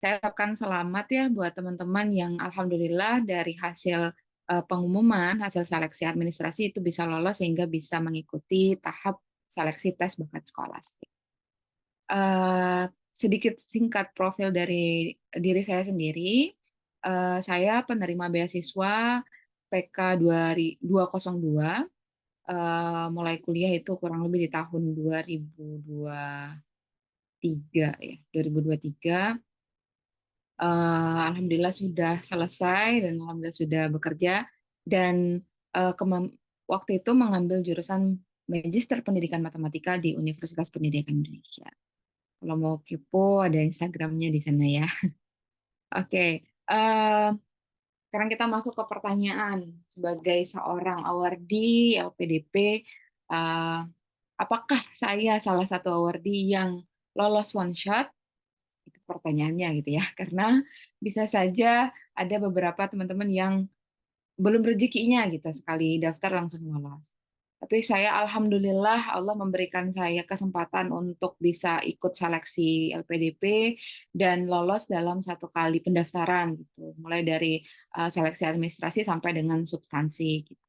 Saya ucapkan selamat ya buat teman-teman yang alhamdulillah dari hasil pengumuman, hasil seleksi administrasi itu bisa lolos sehingga bisa mengikuti tahap seleksi tes bakat skolastik. Eh, Sedikit singkat profil dari diri saya sendiri. Saya penerima beasiswa PK 202, mulai kuliah itu kurang lebih di tahun 2023 ya, 2023. Alhamdulillah sudah selesai dan alhamdulillah sudah bekerja dan eh, kemam- waktu itu mengambil jurusan Magister Pendidikan Matematika di Universitas Pendidikan Indonesia. Kalau mau kepo ada Instagramnya di sana ya. Oke, sekarang kita masuk ke pertanyaan. Sebagai seorang awardee LPDP, eh, apakah saya salah satu awardee yang lolos one shot? Itu pertanyaannya gitu ya, karena bisa saja ada beberapa teman-teman yang belum rezekinya gitu sekali daftar langsung lolos. Tapi saya alhamdulillah Allah memberikan saya kesempatan untuk bisa ikut seleksi LPDP dan lolos dalam satu kali pendaftaran gitu, mulai dari seleksi administrasi sampai dengan substansi gitu.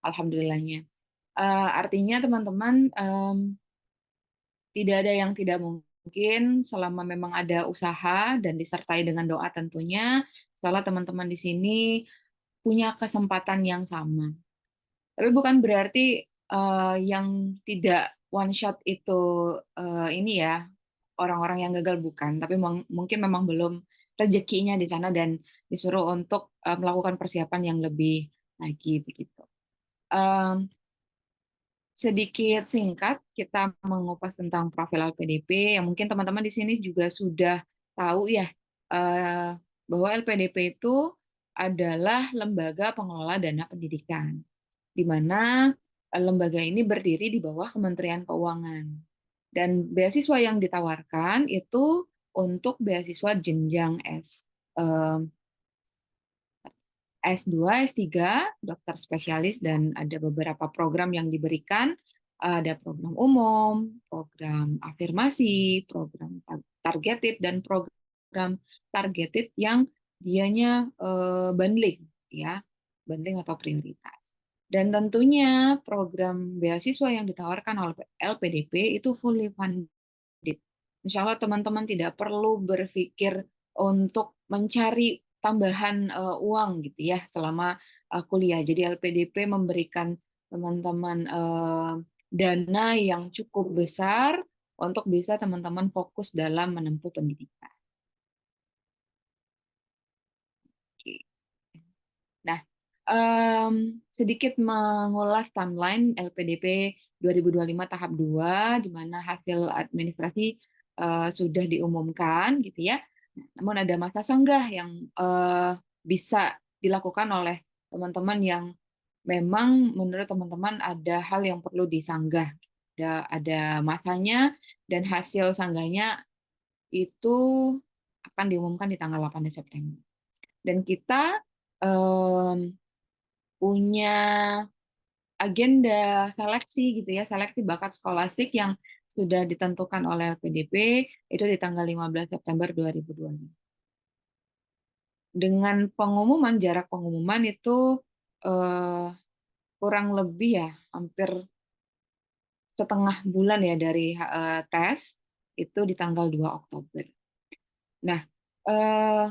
Alhamdulillahnya. Artinya teman-teman tidak ada yang tidak mungkin selama memang ada usaha dan disertai dengan doa tentunya. Soalnya teman-teman di sini punya kesempatan yang sama. Tapi bukan berarti yang tidak one shot itu ini ya orang-orang yang gagal bukan. Tapi mungkin memang belum rezekinya di sana dan disuruh untuk melakukan persiapan yang lebih lagi begitu. Em, Sedikit singkat kita mengupas tentang profil LPDP yang mungkin teman-teman di sini juga sudah tahu ya eh, bahwa LPDP itu adalah lembaga pengelola dana pendidikan, di mana lembaga ini berdiri di bawah Kementerian Keuangan. Dan beasiswa yang ditawarkan itu untuk beasiswa jenjang S2, S3, dokter spesialis, dan ada beberapa program yang diberikan. Ada program umum, program afirmasi, program targeted, dan program targeted yang dianya bundling, ya, bundling atau prioritas. Dan tentunya program beasiswa yang ditawarkan oleh LPDP itu fully funded. Insya Allah teman-teman tidak perlu berpikir untuk mencari tambahan uang gitu ya selama kuliah. Jadi LPDP memberikan teman-teman dana yang cukup besar untuk bisa teman-teman fokus dalam menempuh pendidikan. Oke. Nah, sedikit mengulas timeline LPDP 2025 tahap 2, di mana hasil administrasi sudah diumumkan gitu ya. Namun ada masa sanggah yang bisa dilakukan oleh teman-teman yang memang menurut teman-teman ada hal yang perlu disanggah. Ada masanya dan hasil sanggahnya itu akan diumumkan di tanggal 8 September. Dan kita em, punya agenda seleksi gitu ya, seleksi bakat skolastik yang sudah ditentukan oleh LPDP itu di tanggal 15 September 2025. Dengan pengumuman, jarak pengumuman itu eh, kurang lebih ya hampir setengah bulan ya dari tes itu di tanggal 2 Oktober. Nah, eh,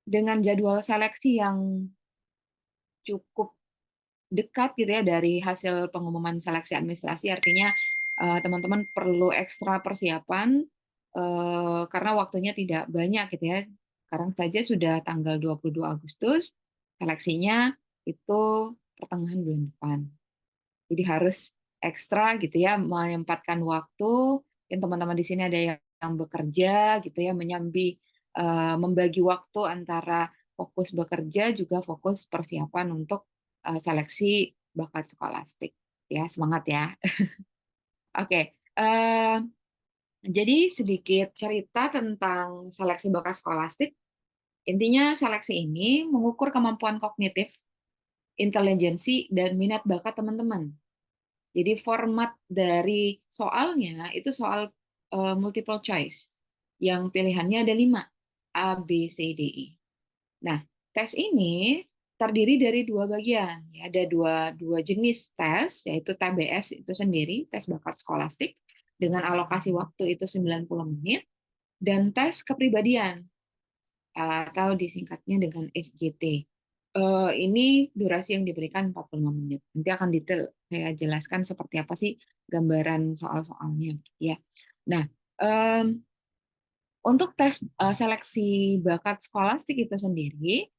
dengan jadwal seleksi yang cukup dekat gitu ya dari hasil pengumuman seleksi administrasi, artinya teman-teman perlu ekstra persiapan karena waktunya tidak banyak gitu ya. Sekarang saja sudah tanggal 22 Agustus, seleksinya itu pertengahan bulan depan. Jadi harus ekstra gitu ya, menyempatkan waktu. Dan teman-teman di sini ada yang bekerja gitu ya, membagi waktu antara fokus bekerja juga fokus persiapan untuk seleksi bakat skolastik. Ya, semangat ya. Oke, jadi sedikit cerita tentang seleksi bakat skolastik. Intinya seleksi ini mengukur kemampuan kognitif, intelijensi, dan minat bakat teman-teman. Jadi format dari soalnya itu soal multiple choice, yang pilihannya ada 5. A, B, C, D, E. Nah, tes ini terdiri dari dua bagian. Ya, ada dua jenis tes, yaitu TBS itu sendiri, tes bakat skolastik, dengan alokasi waktu itu 90 menit, dan tes kepribadian, atau disingkatnya dengan SJT. Ini durasi yang diberikan 45 menit. Nanti akan detail saya jelaskan seperti apa sih gambaran soal-soalnya. Ya. Nah, untuk tes seleksi bakat skolastik itu sendiri,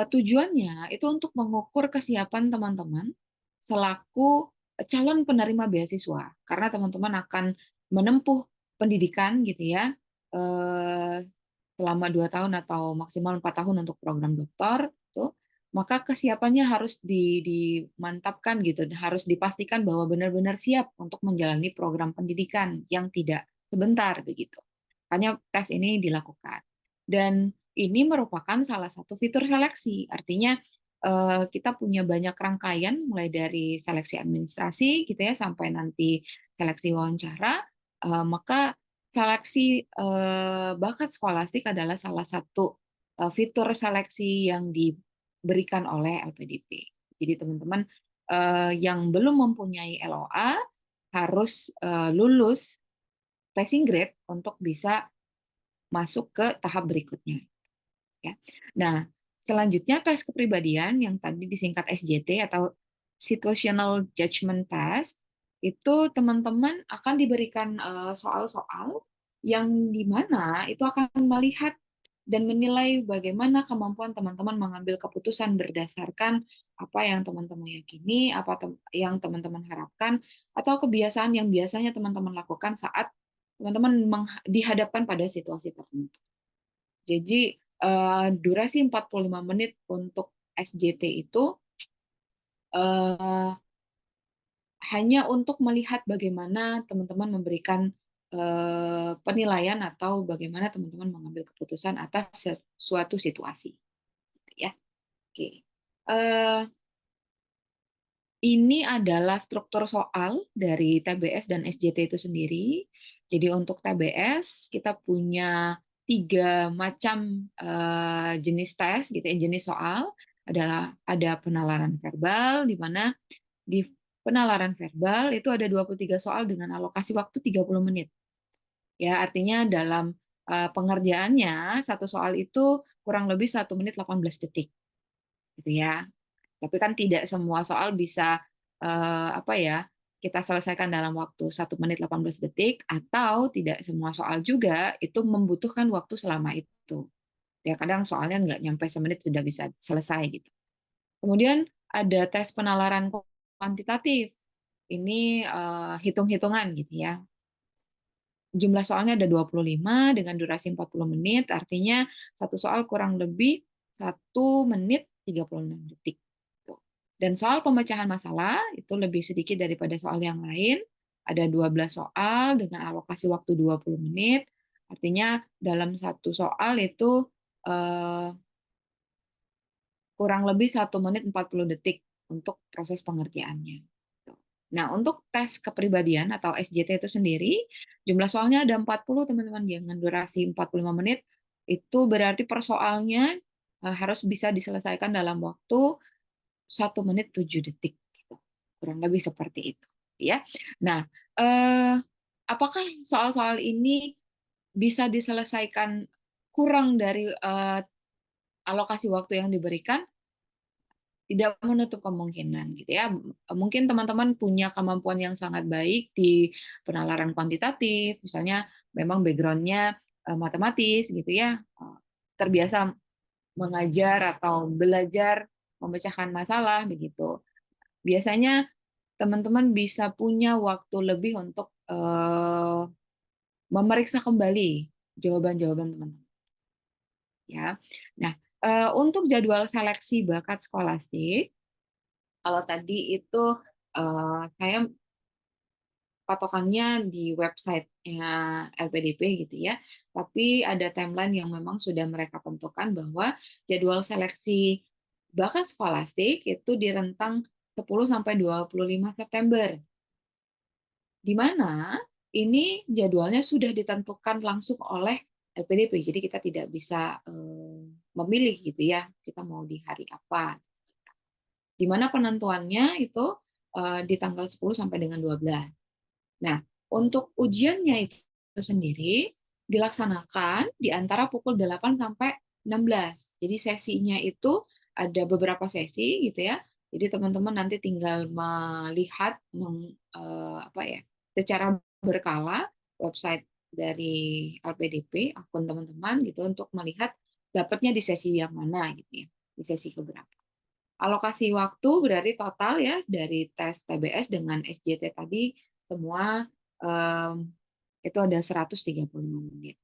tujuannya itu untuk mengukur kesiapan teman-teman selaku calon penerima beasiswa, karena teman-teman akan menempuh pendidikan gitu ya, eh, selama 2 tahun atau maksimal 4 tahun untuk program doktor, tuh, maka kesiapannya harus dimantapkan gitu, harus dipastikan bahwa benar-benar siap untuk menjalani program pendidikan yang tidak sebentar begitu. Makanya tes ini dilakukan. Dan ini merupakan salah satu fitur seleksi. Artinya kita punya banyak rangkaian mulai dari seleksi administrasi gitu ya sampai nanti seleksi wawancara. Maka seleksi bakat skolastik adalah salah satu fitur seleksi yang diberikan oleh LPDP. Jadi teman-teman yang belum mempunyai LOA harus lulus passing grade untuk bisa masuk ke tahap berikutnya. Ya. Nah, selanjutnya tes kepribadian yang tadi disingkat SJT atau Situational Judgment Test, itu teman-teman akan diberikan soal-soal yang di mana itu akan melihat dan menilai bagaimana kemampuan teman-teman mengambil keputusan berdasarkan apa yang teman-teman yakini, apa yang teman-teman harapkan, atau kebiasaan yang biasanya teman-teman lakukan saat teman-teman dihadapkan pada situasi tertentu. Jadi durasi 45 menit untuk SJT itu eh, hanya untuk melihat bagaimana teman-teman memberikan penilaian atau bagaimana teman-teman mengambil keputusan atas suatu situasi. Ya, oke. Eh, Ini adalah struktur soal dari TBS dan SJT itu sendiri. Jadi untuk TBS kita punya 3 macam jenis tes, gitu ya, jenis soal. Ada penalaran verbal, di mana di penalaran verbal itu ada 23 soal dengan alokasi waktu 30 menit. Ya, artinya dalam pengerjaannya satu soal itu kurang lebih 1 menit 18 detik, gitu ya. Tapi kan tidak semua soal bisa apa ya kita selesaikan dalam waktu 1 menit 18 detik, atau tidak semua soal juga itu membutuhkan waktu selama itu. Ya kadang soalnya nggak nyampe semenit sudah bisa selesai gitu. Kemudian ada tes penalaran kuantitatif. Ini hitung-hitungan gitu ya. Jumlah soalnya ada 25 dengan durasi 40 menit, artinya satu soal kurang lebih 1 menit 36 detik. Dan soal pemecahan masalah itu lebih sedikit daripada soal yang lain. Ada 12 soal dengan alokasi waktu 20 menit. Artinya dalam satu soal itu eh, kurang lebih 1 menit 40 detik untuk proses pengerjaannya. Nah, untuk tes kepribadian atau SJT itu sendiri, jumlah soalnya ada 40, teman-teman, dengan durasi 45 menit. Itu berarti persoalnya harus bisa diselesaikan dalam waktu 1 menit 7 detik. Gitu. Kurang lebih seperti itu. Ya. Nah, apakah soal-soal ini bisa diselesaikan kurang dari alokasi waktu yang diberikan? Tidak menutup kemungkinan gitu ya. Mungkin teman-teman punya kemampuan yang sangat baik di penalaran kuantitatif, misalnya memang background-nya matematis gitu ya, terbiasa mengajar atau belajar memecahkan masalah begitu. Biasanya teman-teman bisa punya waktu lebih untuk memeriksa kembali jawaban-jawaban teman-teman. Ya, nah untuk jadwal seleksi bakat skolastik, kalau tadi itu saya patokannya di website-nya LPDP gitu ya, tapi ada timeline yang memang sudah mereka tentukan bahwa jadwal seleksi bakat skolastik itu di rentang 10 sampai 25 September. Di mana ini jadwalnya sudah ditentukan langsung oleh LPDP. Jadi kita tidak bisa memilih gitu ya, kita mau di hari apa. Di mana penentuannya itu di tanggal 10 sampai dengan 12. Nah, untuk ujiannya itu sendiri dilaksanakan di antara pukul 8 sampai 16. Jadi sesinya itu ada beberapa sesi gitu ya. Jadi teman-teman nanti tinggal melihat apa ya, secara berkala website dari LPDP, akun teman-teman gitu untuk melihat dapatnya di sesi yang mana gitu ya, di sesi keberapa. Alokasi waktu berarti total ya dari tes TBS dengan SJT tadi semua itu ada 135 menit.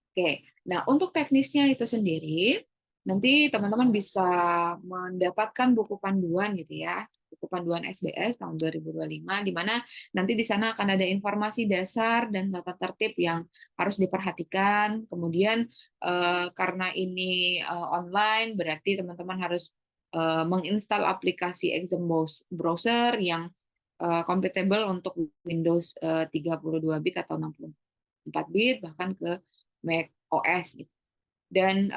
Oke, nah untuk teknisnya itu sendiri, nanti teman-teman bisa mendapatkan buku panduan gitu ya, buku panduan SBS tahun 2025, di mana nanti di sana akan ada informasi dasar dan tata tertib yang harus diperhatikan. Kemudian karena ini online, berarti teman-teman harus menginstal aplikasi exam browser yang compatible untuk Windows 32 bit atau 64 bit, bahkan ke Mac OS gitu. Dan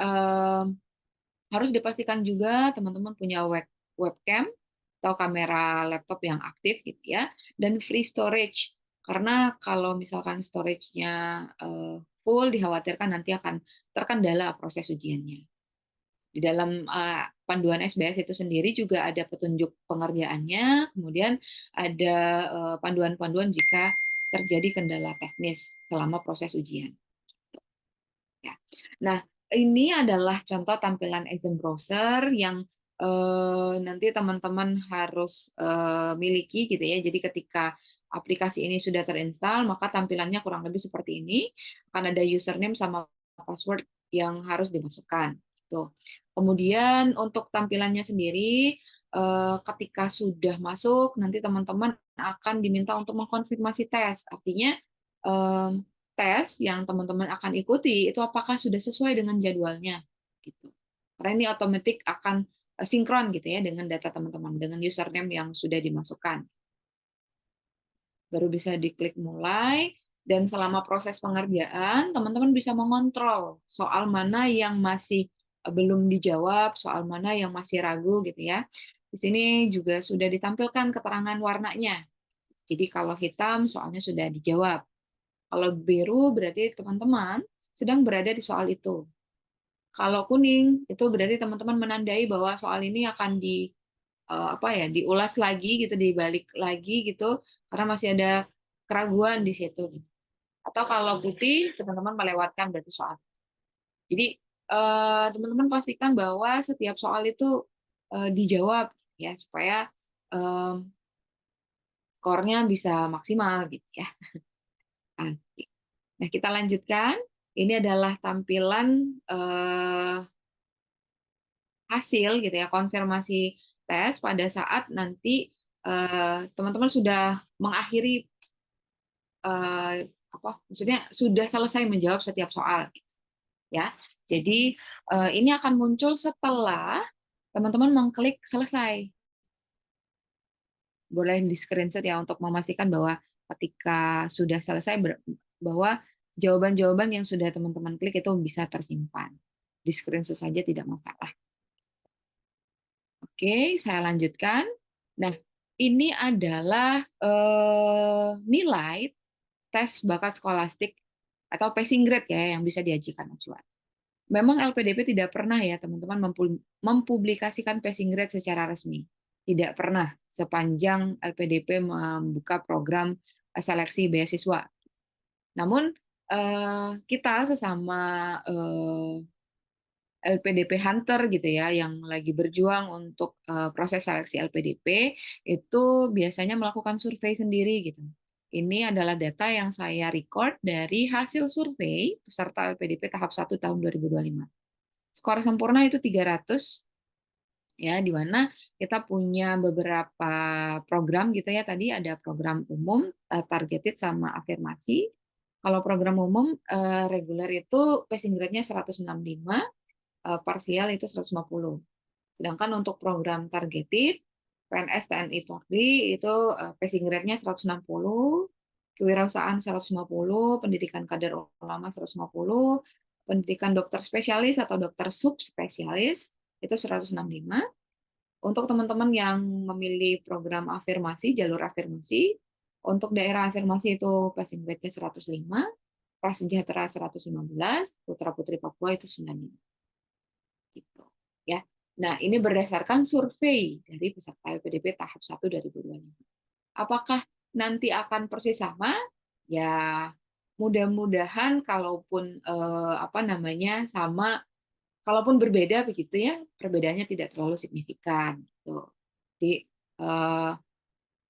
harus dipastikan juga teman-teman punya webcam atau kamera laptop yang aktif gitu ya, dan free storage. Karena kalau misalkan storage-nya full, dikhawatirkan nanti akan terkendala proses ujiannya. Di dalam panduan SBS itu sendiri juga ada petunjuk pengerjaannya, kemudian ada panduan-panduan jika terjadi kendala teknis selama proses ujian. Ya. Nah, ini adalah contoh tampilan exam browser yang nanti teman-teman harus miliki gitu ya. Jadi ketika aplikasi ini sudah terinstall, maka tampilannya kurang lebih seperti ini. Akan ada username sama password yang harus dimasukkan. Gitu. Kemudian untuk tampilannya sendiri, ketika sudah masuk, nanti teman-teman akan diminta untuk mengkonfirmasi tes. Artinya tes yang teman-teman akan ikuti itu apakah sudah sesuai dengan jadwalnya gitu. Karena ini otomatis akan sinkron gitu ya dengan data teman-teman, dengan username yang sudah dimasukkan. Baru bisa diklik mulai, dan selama proses pengerjaan teman-teman bisa mengontrol soal mana yang masih belum dijawab, soal mana yang masih ragu gitu ya. Di sini juga sudah ditampilkan keterangan warnanya. Jadi kalau hitam soalnya sudah dijawab. Kalau biru berarti teman-teman sedang berada di soal itu. Kalau kuning itu berarti teman-teman menandai bahwa soal ini akan apa ya, diulas lagi gitu, dibalik lagi gitu karena masih ada keraguan di situ gitu. Atau kalau putih teman-teman melewatkan berarti soal. Jadi teman-teman pastikan bahwa setiap soal itu dijawab ya supaya skornya bisa maksimal gitu ya. Nah, kita lanjutkan. Ini adalah tampilan hasil gitu ya, konfirmasi tes pada saat nanti teman-teman sudah mengakhiri apa maksudnya sudah selesai menjawab setiap soal ya. Jadi ini akan muncul setelah teman-teman mengklik selesai. Boleh di screenshot ya untuk memastikan bahwa ketika sudah selesai bahwa jawaban-jawaban yang sudah teman-teman klik itu bisa tersimpan. Di screenshot saja tidak masalah. Oke, saya lanjutkan. Nah, ini adalah nilai tes bakat skolastik atau passing grade ya yang bisa diajukan acuan. Memang LPDP tidak pernah ya teman-teman mempublikasikan passing grade secara resmi. Tidak pernah sepanjang LPDP membuka program seleksi beasiswa. Namun kita sesama LPDP Hunter gitu ya, yang lagi berjuang untuk proses seleksi LPDP, itu biasanya melakukan survei sendiri gitu. Ini adalah data yang saya record dari hasil survei peserta LPDP tahap 1 tahun 2025. Skor sempurna itu 300, ya, di mana kita punya beberapa program gitu ya, tadi ada program umum, targeted sama afirmasi. Kalau program umum reguler itu passing grade-nya 165, parsial itu 150. Sedangkan untuk program targeted, PNS, TNI, Polri itu passing grade-nya 160, kewirausahaan 150, pendidikan kader ulama 150, pendidikan dokter spesialis atau dokter subspesialis itu 165. Untuk teman-teman yang memilih program afirmasi, jalur afirmasi, untuk daerah afirmasi itu passing grade-nya 105, Prasejahtera 115, Putra Putri Papua itu 95. Gitu, ya. Nah, ini berdasarkan survei dari peserta LPDP tahap 1 2025. Apakah nanti akan persis sama? Ya, mudah-mudahan kalaupun apa namanya sama, kalaupun berbeda begitu ya, perbedaannya tidak terlalu signifikan gitu. Jadi eh,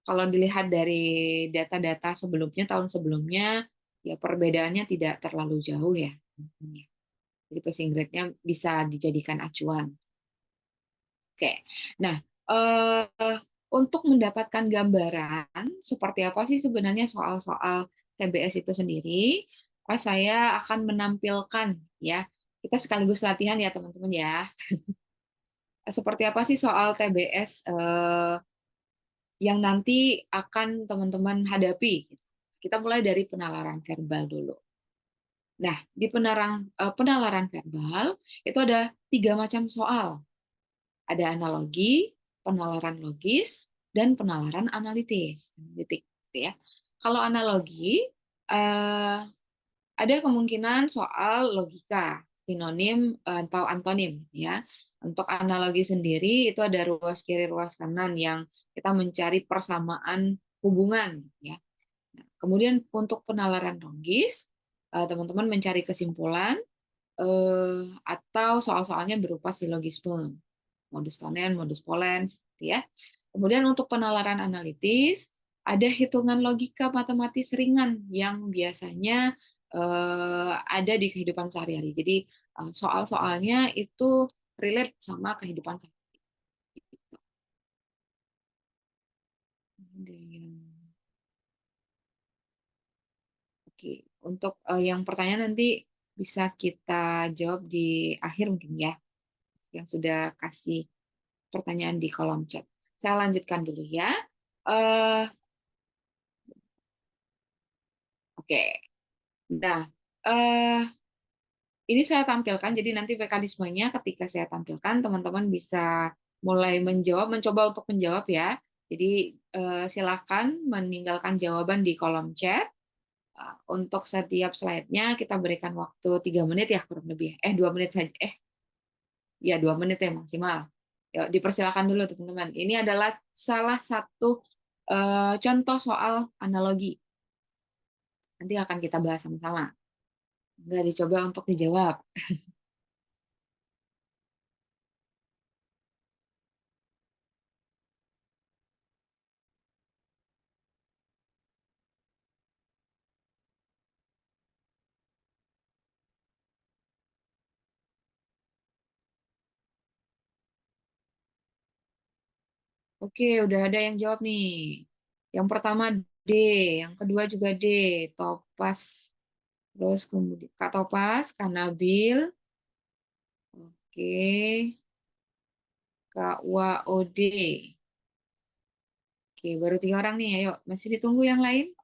kalau dilihat dari data-data sebelumnya, tahun sebelumnya, ya perbedaannya tidak terlalu jauh ya. Jadi passing grade-nya bisa dijadikan acuan. Oke, nah untuk mendapatkan gambaran seperti apa sih sebenarnya soal-soal TBS itu sendiri, saya akan menampilkan ya. Kita sekaligus latihan ya teman-teman ya. Seperti apa sih soal TBS yang nanti akan teman-teman hadapi? Kita mulai dari penalaran verbal dulu. Nah, di penalaran verbal itu ada 3 macam soal. Ada analogi, penalaran logis, dan penalaran analitis. Analitik, gitu ya. Kalau analogi, ada kemungkinan soal logika, sinonim atau antonim. Ya. Untuk analogi sendiri itu ada ruas kiri, ruas kanan yang kita mencari persamaan hubungan. Ya. Nah, kemudian untuk penalaran logis, teman-teman mencari kesimpulan atau soal-soalnya berupa silogisme, modus tonen, modus polens, gitu ya. Kemudian untuk penalaran analitis, ada hitungan logika matematis ringan yang biasanya ada di kehidupan sehari-hari. Jadi soal-soalnya itu relate sama kehidupan sehari-hari. Oke, untuk yang pertanyaan nanti bisa kita jawab di akhir mungkin ya, yang sudah kasih pertanyaan di kolom chat. Saya lanjutkan dulu ya. Eh, Oke, nah eh, ini saya tampilkan. Jadi nanti mekanismenya ketika saya tampilkan, teman-teman bisa mulai menjawab, mencoba untuk menjawab ya. Jadi silakan meninggalkan jawaban di kolom chat. Untuk setiap slide-nya kita berikan waktu 3 menit ya kurang lebih. 2 menit saja. Ya 2 menit ya maksimal. Yuk, dipersilakan dulu teman-teman. Ini adalah salah satu contoh soal analogi. Nanti akan kita bahas sama-sama. Nggak dicoba untuk dijawab. Oke, udah ada yang jawab nih. Yang pertama D, yang kedua juga D, Topas. Terus kemudian Kak Topas, Kak Nabil, oke, Kak WOD. Oke, baru 3 orang nih. Ayo, masih ditunggu yang lain?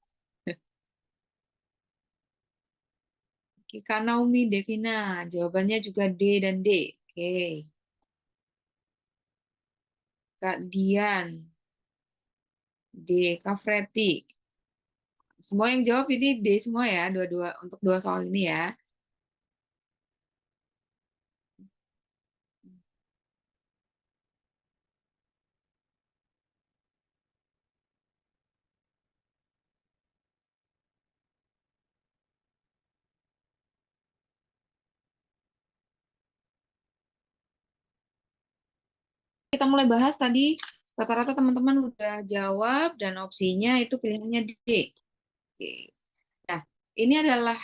Oke, Kak Naomi Devina, jawabannya juga D dan D. Oke, Kak Dian, D. Kak Freti. Semua yang jawab ini D semua ya, dua-dua untuk 2 soal ini ya. Kita mulai bahas tadi, rata-rata teman-teman udah jawab dan opsinya itu pilihannya D. Oke. Nah, ini adalah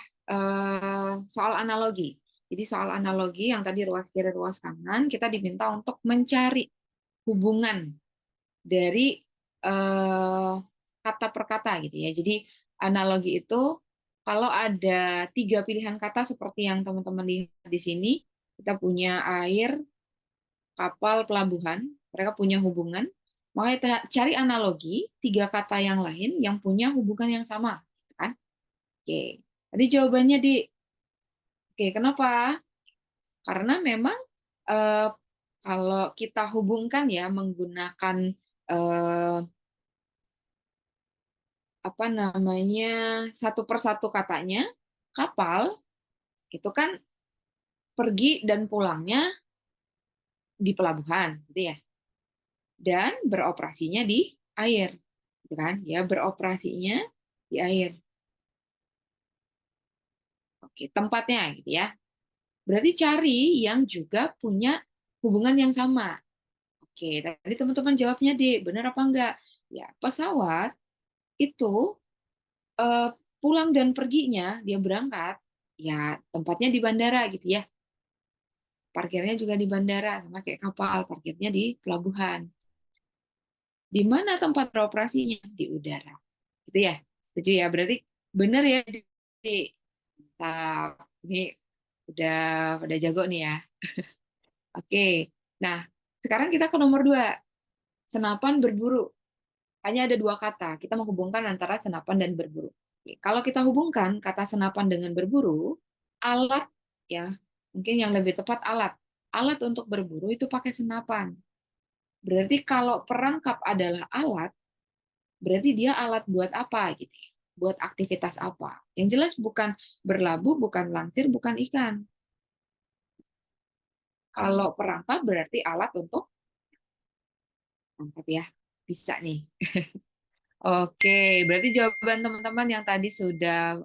soal analogi. Jadi soal analogi yang tadi ruas kiri, ruas kanan, kita diminta untuk mencari hubungan dari kata per kata gitu ya. Jadi analogi itu kalau ada 3 pilihan kata seperti yang teman-teman lihat di sini, kita punya air, kapal, pelabuhan, mereka punya hubungan. Maka kita cari analogi 3 kata yang lain yang punya hubungan yang sama. Oke, tadi jawabannya di. Oke, kenapa? Karena memang eh, kalau kita hubungkan ya menggunakan eh, apa namanya satu persatu katanya, kapal itu kan pergi dan pulangnya di pelabuhan, gitu ya, dan beroperasinya di air, gitu kan? Ya beroperasinya di air. Oke, tempatnya gitu ya. Berarti cari yang juga punya hubungan yang sama. Oke, tadi teman-teman jawabnya D, benar apa enggak? Ya, pesawat itu eh, pulang dan perginya dia berangkat, ya tempatnya di bandara gitu ya. Parkirnya juga di bandara, sama kayak kapal, parkirnya di pelabuhan. Di mana tempat beroperasinya? Di udara. Gitu ya. Setuju ya? Berarti benar ya. Mantap. Ini udah pada jago nih ya. Oke. Nah, sekarang kita ke nomor 2. Senapan berburu. Hanya ada dua kata. Kita menghubungkan antara senapan dan berburu. Oke, kalau kita hubungkan kata senapan dengan berburu, alat ya, mungkin yang lebih tepat alat. Alat untuk berburu itu pakai senapan. Berarti kalau perangkap adalah alat, berarti dia alat buat apa gitu ya? Buat aktivitas apa? Yang jelas bukan berlabuh, bukan langsir, bukan ikan. Kalau perangkap berarti alat untuk tangkap ya. Bisa nih. Oke, berarti jawaban teman-teman yang tadi sudah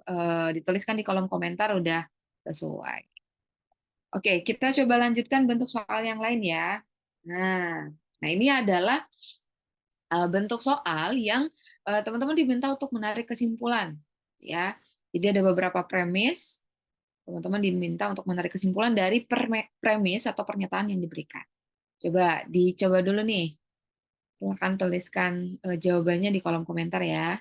dituliskan di kolom komentar udah sesuai. Oke, kita coba lanjutkan bentuk soal yang lain ya. Nah, nah ini adalah bentuk soal yang teman-teman diminta untuk menarik kesimpulan, ya. Jadi ada beberapa premis, teman-teman diminta untuk menarik kesimpulan dari premis atau pernyataan yang diberikan. Coba dicoba dulu nih. Silahkan tuliskan jawabannya di kolom komentar ya.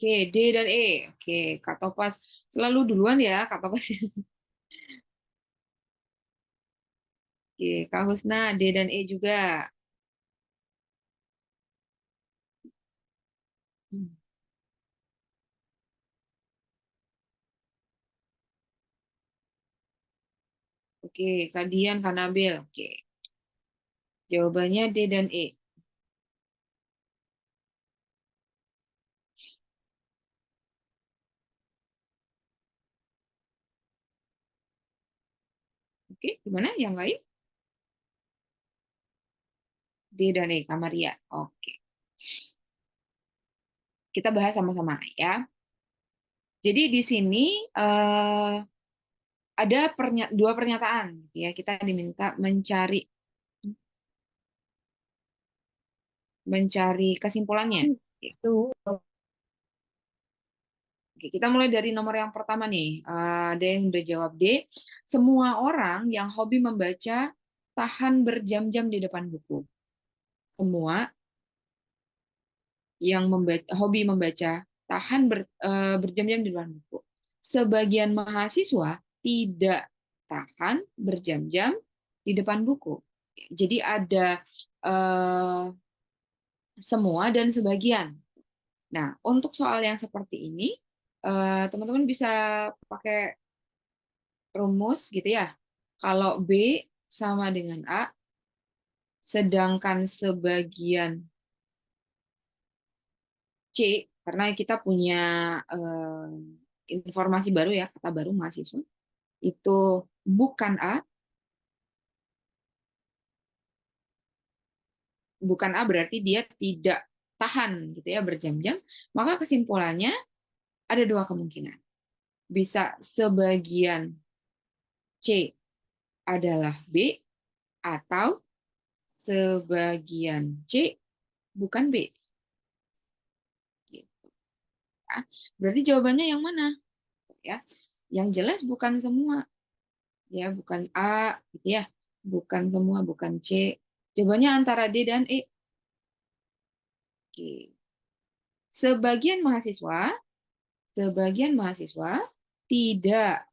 Oke, D dan E. Oke, Kak Topas selalu duluan ya, Kak Topas. Oke, Kak Husna, D dan E juga. Hmm. Oke, Kak Dian, Kak Nabil. Oke, jawabannya D dan E. Oke, gimana yang lain? D dan E, Kamaria. Oke, kita bahas sama-sama ya. Jadi di sini ada dua pernyataan, ya. Kita diminta mencari kesimpulannya. Itu. Oke, kita mulai dari nomor yang pertama nih. Ada yang udah jawab D. Semua orang yang hobi membaca tahan berjam-jam di depan buku. Semua yang hobi membaca tahan berjam-jam di depan buku. Sebagian mahasiswa tidak tahan berjam-jam di depan buku. Jadi ada eh, semua dan sebagian. Nah, untuk soal yang seperti ini, teman-teman bisa pakai rumus gitu ya. Kalau B sama dengan A, sedangkan sebagian C, karena kita punya informasi baru ya, kata baru mahasiswa, itu bukan A, bukan A berarti dia tidak tahan gitu ya berjam-jam, maka kesimpulannya ada dua kemungkinan. Bisa sebagian C adalah B atau sebagian C bukan B. Ya. Berarti jawabannya yang mana? Ya, yang jelas bukan semua, ya, bukan A, gitu ya, bukan semua, bukan C. Jawabannya antara D dan E. Oke. Sebagian mahasiswa, sebagian mahasiswa tidak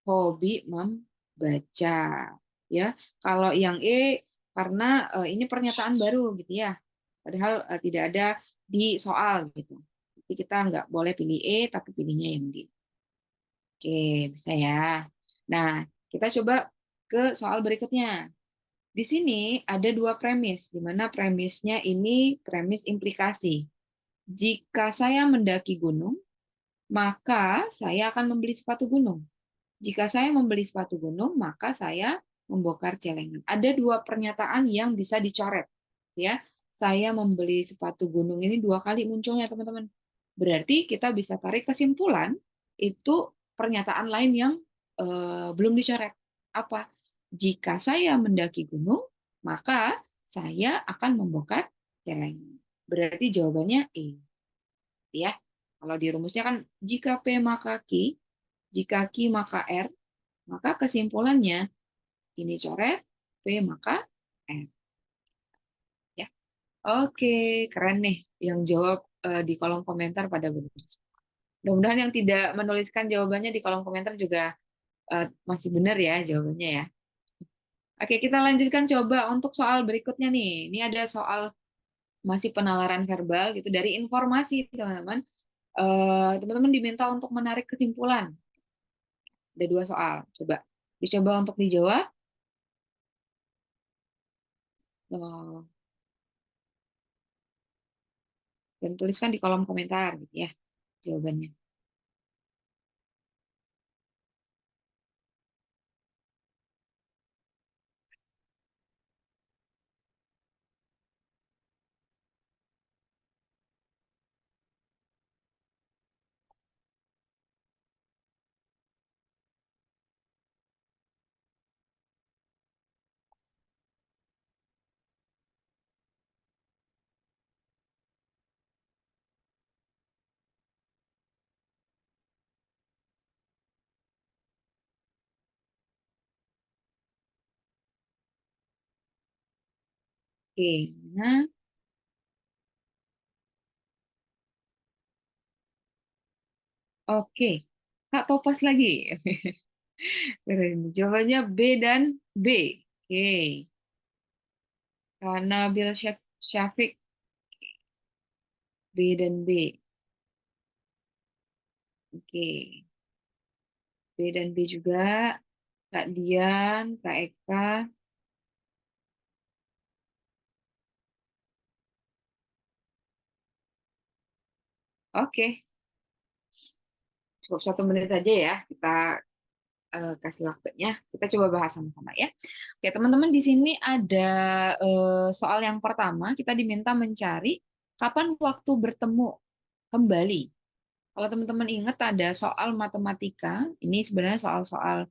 hobi membaca. Ya, kalau yang E karena ini pernyataan baru gitu ya. Padahal tidak ada di soal gitu. Jadi kita nggak boleh pilih E, tapi pilihnya yang D. Oke, bisa ya. Nah, kita coba ke soal berikutnya. Di sini ada dua premis, di mana premisnya ini premis implikasi. Jika saya mendaki gunung, maka saya akan membeli sepatu gunung. Jika saya membeli sepatu gunung, maka saya membongkar celengan. Ada dua pernyataan yang bisa dicoret, ya. Saya membeli sepatu gunung ini dua kali munculnya, teman-teman. Berarti kita bisa tarik kesimpulan itu pernyataan lain yang belum dicoret. Apa? Jika saya mendaki gunung, maka saya akan membongkar celengan. Berarti jawabannya E, ya. Kalau di rumusnya kan jika P maka Q, jika Q maka R, maka kesimpulannya ini coret, P maka R. Ya. Oke, keren nih yang jawab di kolom komentar pada benar. Mudah-mudahan yang tidak menuliskan jawabannya di kolom komentar juga masih benar ya jawabannya ya. Oke, kita lanjutkan coba untuk soal berikutnya nih. Ini ada soal masih penalaran verbal gitu dari informasi teman-teman. Teman-teman diminta untuk menarik kesimpulan. Ada dua soal. Coba dicoba untuk dijawab. Eh, dan tuliskan di kolom komentar gitu ya jawabannya. Oke, nah, oke. Kak Topas lagi. Jawabannya B dan B. Oke. Karena Bill Syafiq B dan B. Oke. B dan B juga. Kak Dian, Kak Eka. Oke. Cukup 1 menit aja ya. Kita kasih waktunya. Kita coba bahas sama-sama ya. Oke, teman-teman di sini ada soal yang pertama. Kita diminta mencari kapan waktu bertemu kembali. Kalau teman-teman ingat ada soal matematika, ini sebenarnya soal-soal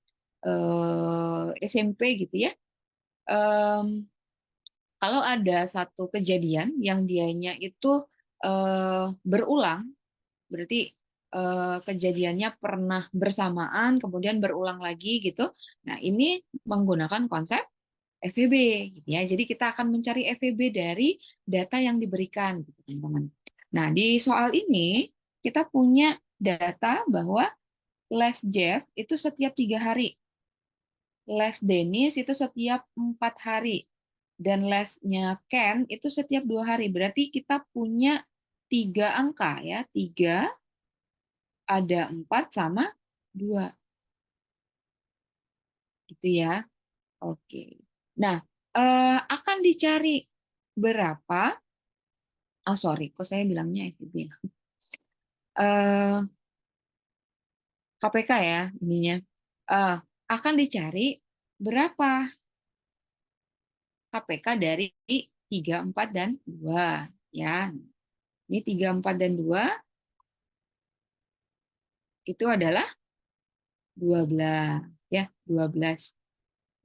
SMP gitu ya. Em, Kalau ada satu kejadian yang dianya itu berulang, berarti kejadiannya pernah bersamaan, kemudian berulang lagi gitu. Nah, ini menggunakan konsep FEB, gitu ya. Jadi kita akan mencari FEB dari data yang diberikan, gitu, teman-teman. Nah, di soal ini kita punya data bahwa les Jeff itu setiap 3 hari, les Dennis itu setiap 4 hari, dan lesnya Ken itu setiap 2 hari. Berarti kita punya 3 angka ya, 3, ada 4 sama 2, gitu ya. Oke. Nah, akan dicari berapa, oh sorry, kok saya bilangnya FIB ya. KPK ya ininya. Eh, akan dicari berapa KPK dari 3, 4, dan 2. Ya, ini 3, 4, dan 2 itu adalah 12. Ya, 12.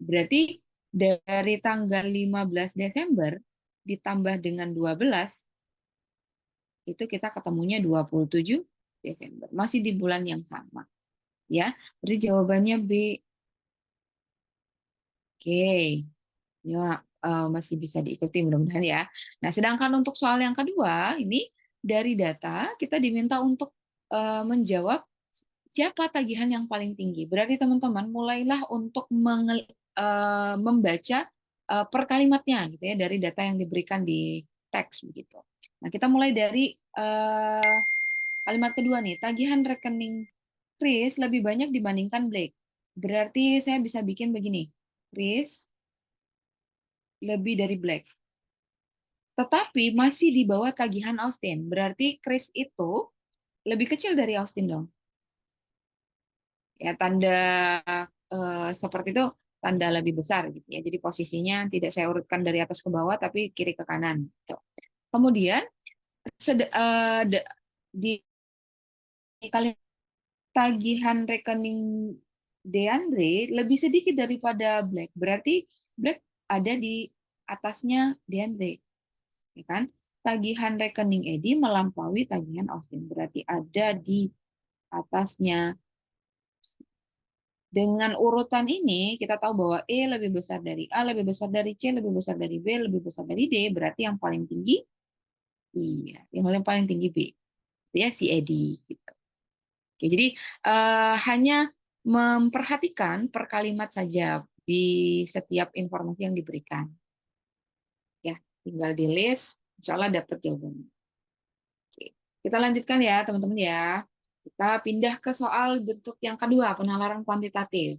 Berarti dari tanggal 15 Desember ditambah dengan 12, itu kita ketemunya 27 Desember. Masih di bulan yang sama. Ya, berarti jawabannya B. Oke. Ya, masih bisa diikuti mudah-mudahan ya. Nah, sedangkan untuk soal yang kedua, ini dari data kita diminta untuk menjawab siapa tagihan yang paling tinggi. Berarti teman-teman mulailah untuk membaca per kalimatnya gitu ya dari data yang diberikan di teks begitu. Nah, kita mulai dari kalimat kedua nih, tagihan rekening Chris lebih banyak dibandingkan Blake. Berarti saya bisa bikin begini. Chris lebih dari Blake. Tetapi masih di bawah tagihan Austin. Berarti Chris itu lebih kecil dari Austin dong. Ya, tanda seperti itu tanda lebih besar gitu ya. Jadi posisinya tidak saya urutkan dari atas ke bawah tapi kiri ke kanan gitu. Kemudian di kali tagihan rekening DeAndre lebih sedikit daripada Black. Berarti Black ada di atasnya DeAndre, ya kan? Tagihan rekening Eddie melampaui tagihan Austin. Berarti ada di atasnya. Dengan urutan ini, kita tahu bahwa E lebih besar dari A, lebih besar dari C, lebih besar dari B, lebih besar dari D. Berarti yang paling tinggi, iya, yang paling tinggi B. Itu ya si Eddie. Gitu. Oke, jadi hanya memperhatikan per kalimat saja di setiap informasi yang diberikan. Ya, tinggal di list, insya Allah dapat jawabannya. Oke. Kita lanjutkan ya, teman-teman ya. Kita pindah ke soal bentuk yang kedua, penalaran kuantitatif.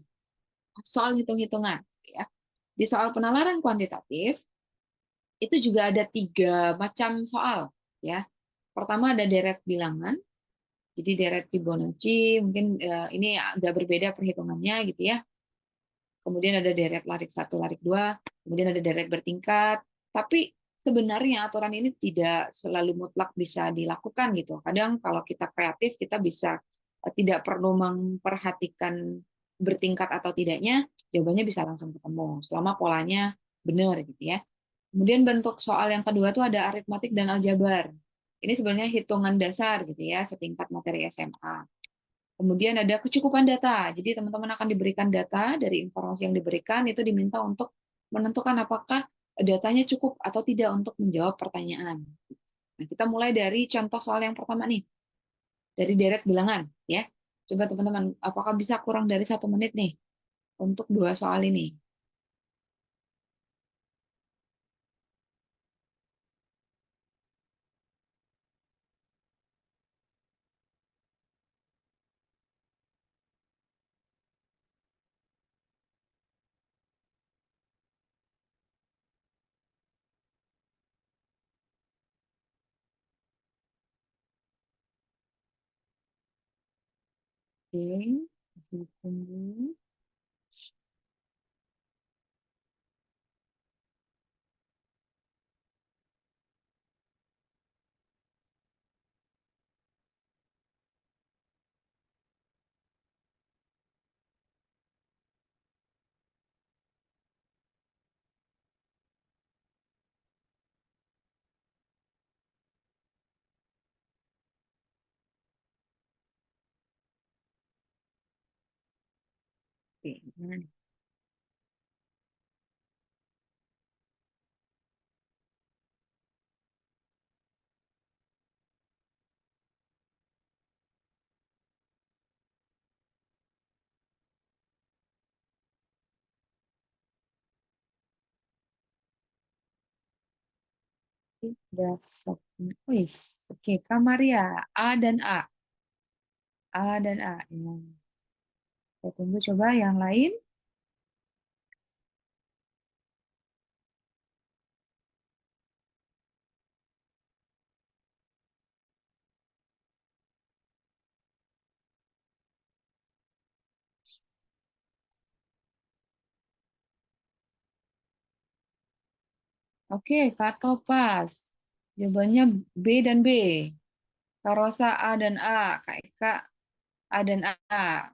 Soal hitung-hitungan. Ya. Di soal penalaran kuantitatif, itu juga ada 3 macam soal. Ya. Pertama ada deret bilangan, jadi deret Fibonacci, mungkin ini agak berbeda perhitungannya gitu ya. Kemudian ada deret larik 1, larik 2, kemudian ada deret bertingkat. Tapi sebenarnya aturan ini tidak selalu mutlak bisa dilakukan gitu. Kadang kalau kita kreatif kita bisa tidak perlu memperhatikan bertingkat atau tidaknya, jawabannya bisa langsung ketemu selama polanya benar gitu ya. Kemudian bentuk soal yang kedua tuh ada aritmatik dan aljabar. Ini sebenarnya hitungan dasar gitu ya, setingkat materi SMA. Kemudian ada kecukupan data. Jadi teman-teman akan diberikan data dari informasi yang diberikan, itu diminta untuk menentukan apakah datanya cukup atau tidak untuk menjawab pertanyaan. Nah, kita mulai dari contoh soal yang pertama nih, dari deret bilangan. Ya, coba teman-teman, apakah bisa kurang dari 1 menit nih untuk 2 soal ini? Oke, tunggu. Oke, gimana nih? Dasar. Wis, oke, Kamaria. A dan A. A dan A. Ya. Kita tunggu coba yang lain. Oke, Kak Topas. Jawabannya B dan B. Karosa A dan A. Kak Eka A dan A.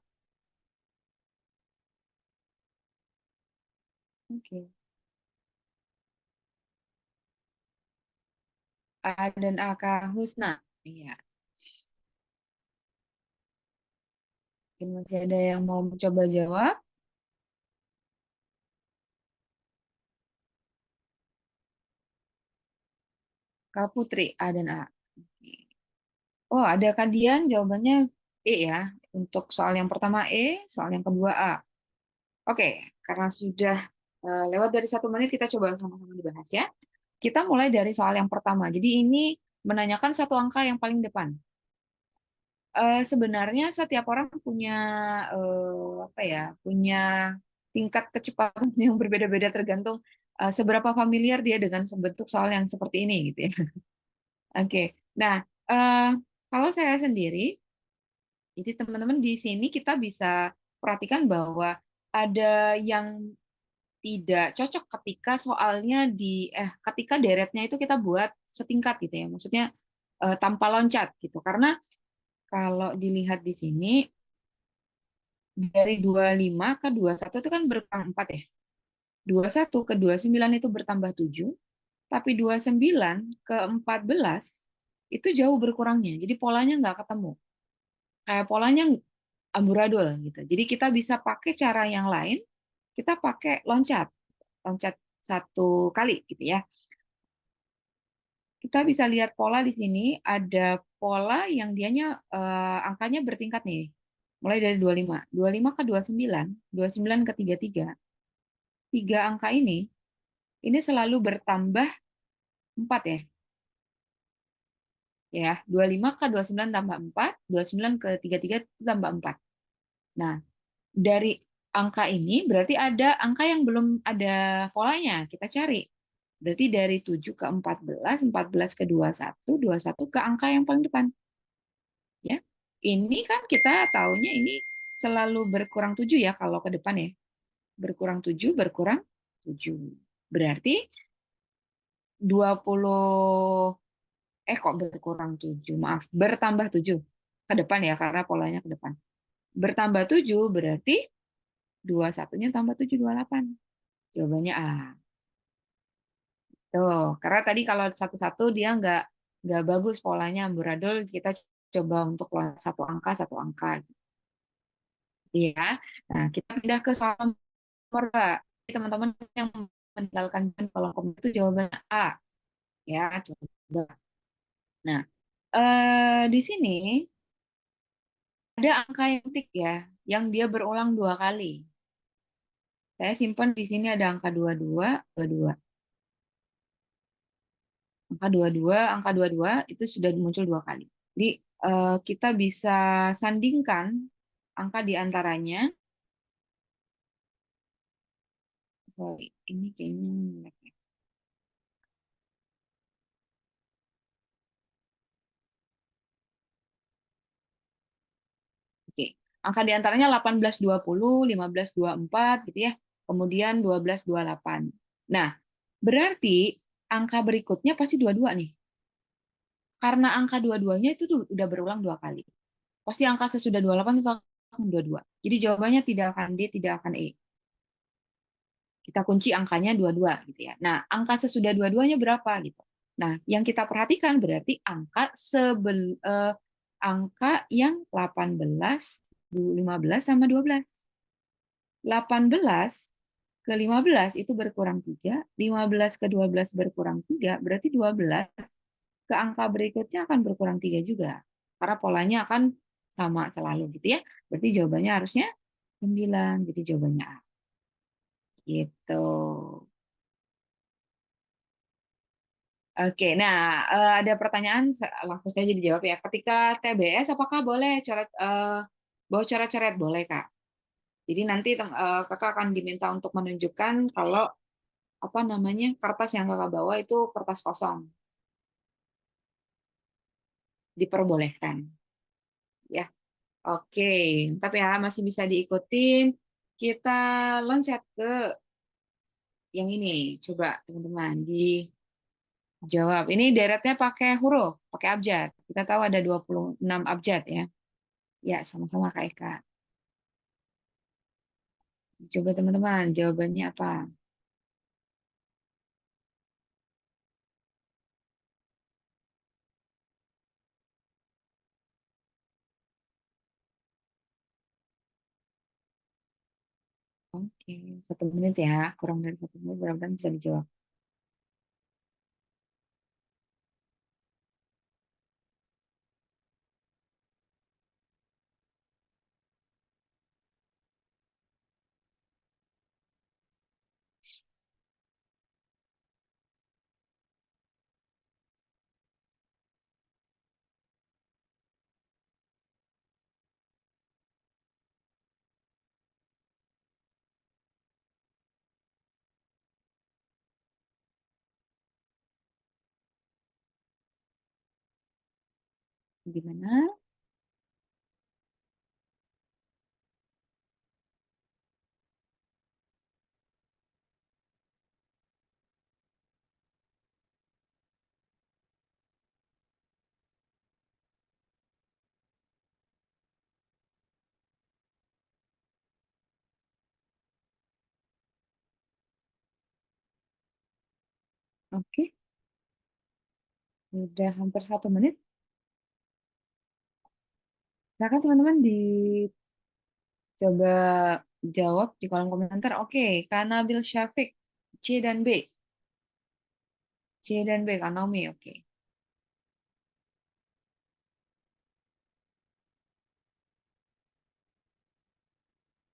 Oke. A dan A. Kak Husna. Iya. Mungkin masih ada yang mau mencoba jawab. Kak Putri, A dan A. Oke. Oh, ada Kadian jawabannya E ya. Untuk soal yang pertama E, soal yang kedua A. Oke, karena sudah lewat dari 1 menit, kita coba sama-sama dibahas ya. Kita mulai dari soal yang pertama. Jadi ini menanyakan satu angka yang paling depan. Sebenarnya setiap orang punya apa ya, punya tingkat kecepatan yang berbeda-beda tergantung seberapa familiar dia dengan bentuk soal yang seperti ini gitu ya. Oke. Nah, eh, kalau saya sendiri, jadi teman-teman di sini kita bisa perhatikan bahwa ada yang tidak cocok ketika soalnya ketika deretnya itu kita buat setingkat gitu ya. Maksudnya tanpa loncat gitu. Karena kalau dilihat di sini dari 25 ke 21 itu kan berkurang 4 ya. 21 ke 29 itu bertambah 7, tapi 29 ke 14 itu jauh berkurangnya. Jadi polanya nggak ketemu. Kayak polanya amburadul gitu. Jadi kita bisa pakai cara yang lain, kita pakai loncat. Loncat 1 kali gitu ya. Kita bisa lihat pola di sini, ada pola yang dianya angkanya bertingkat nih. Mulai dari 25. 25 ke 29, 29 ke 33. Tiga angka ini selalu bertambah 4 ya. Ya, 25 ke 29 tambah 4, 29 ke 33 itu tambah 4. Nah, dari angka ini berarti ada angka yang belum ada polanya. Kita cari. Berarti dari 7 ke 14, 14 ke 21, 21 ke angka yang paling depan. Ya, ini kan kita taunya ini selalu berkurang 7 ya kalau ke depan ya. Berkurang 7, berkurang 7. Berarti 20 kok berkurang 7, maaf, bertambah 7 ke depan ya, karena polanya ke depan. Bertambah 7 berarti 21-nya tambah 7, 28. Jawabannya A. Tuh, karena tadi kalau satu-satu dia nggak bagus polanya amburadul, kita coba untuk satu angka. Ya. Nah, kita pindah ke soal nomor 2. Teman-teman yang meninggalkan kolom komentar itu jawabannya A. Ya, coba. Nah, di sini ada angka yang tik ya, yang dia berulang 2 kali. Saya simpan di sini ada angka 22, 22. Angka 22 itu sudah muncul 2 kali. Jadi kita bisa sandingkan angka di antaranya. Sorry, ini kayaknya. Oke. Angka di antaranya 1820, 1524 gitu ya. Kemudian 1228. Nah, berarti angka berikutnya pasti 22 nih. Karena angka dua-duanya itu tuh udah berulang 2 kali. Pasti angka sesudah 28 itu akan 22. Jadi jawabannya tidak akan D, tidak akan E. Kita kunci angkanya 22 gitu ya. Nah, angka sesudah dua-duanya berapa gitu. Nah, yang kita perhatikan berarti angka yang 18, 15 sama 12. 18 ke 15 itu berkurang 3, 15 ke 12 berkurang 3, berarti 12 ke angka berikutnya akan berkurang 3 juga. Karena polanya akan sama selalu gitu ya. Berarti jawabannya harusnya 9. Jadi jawabannya A. Gitu. Oke, nah ada pertanyaan langsung saja dijawab ya. Ketika TBS, apakah boleh bawa coret-coret? Boleh, Kak. Jadi nanti kakak akan diminta untuk menunjukkan kalau apa namanya kertas yang kakak bawa itu kertas kosong, diperbolehkan. Ya, oke. Tapi ya masih bisa diikutin. Kita loncat ke yang ini. Coba teman-teman dijawab. Ini deretnya pakai huruf, pakai abjad. Kita tahu ada 26 abjad ya. Ya, sama-sama Kak Eka. Coba teman-teman, jawabannya apa? Oke, 1 menit ya. Kurang dari 1 menit, mudah-mudahan bisa dijawab. Gimana? Oke, udah hampir 1 menit. Silakan teman-teman dicoba jawab di kolom komentar. Oke, Kak Nabil Syafiq, C dan B. C dan B, Kak Naomi, oke.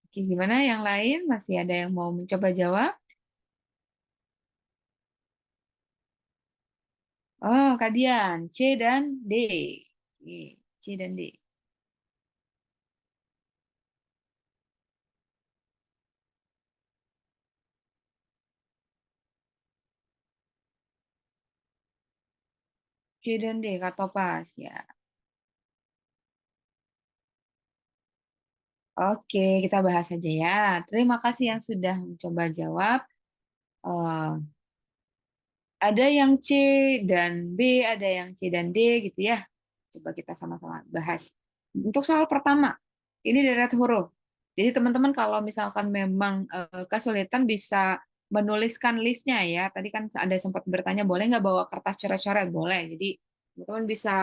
Oke, gimana yang lain? Masih ada yang mau mencoba jawab? Oh, Kak Dian, C dan D. Oke, C dan D. C dan D, Kak Topas, ya. Oke, kita bahas saja ya. Terima kasih yang sudah mencoba jawab. Eh, ada yang C dan B, ada yang C dan D gitu ya. Coba kita sama-sama bahas. Untuk soal pertama, ini deret huruf. Jadi teman-teman kalau misalkan memang kesulitan bisa menuliskan listnya ya. Tadi kan ada sempat bertanya, boleh nggak bawa kertas coret-coret? Boleh. Jadi teman-teman bisa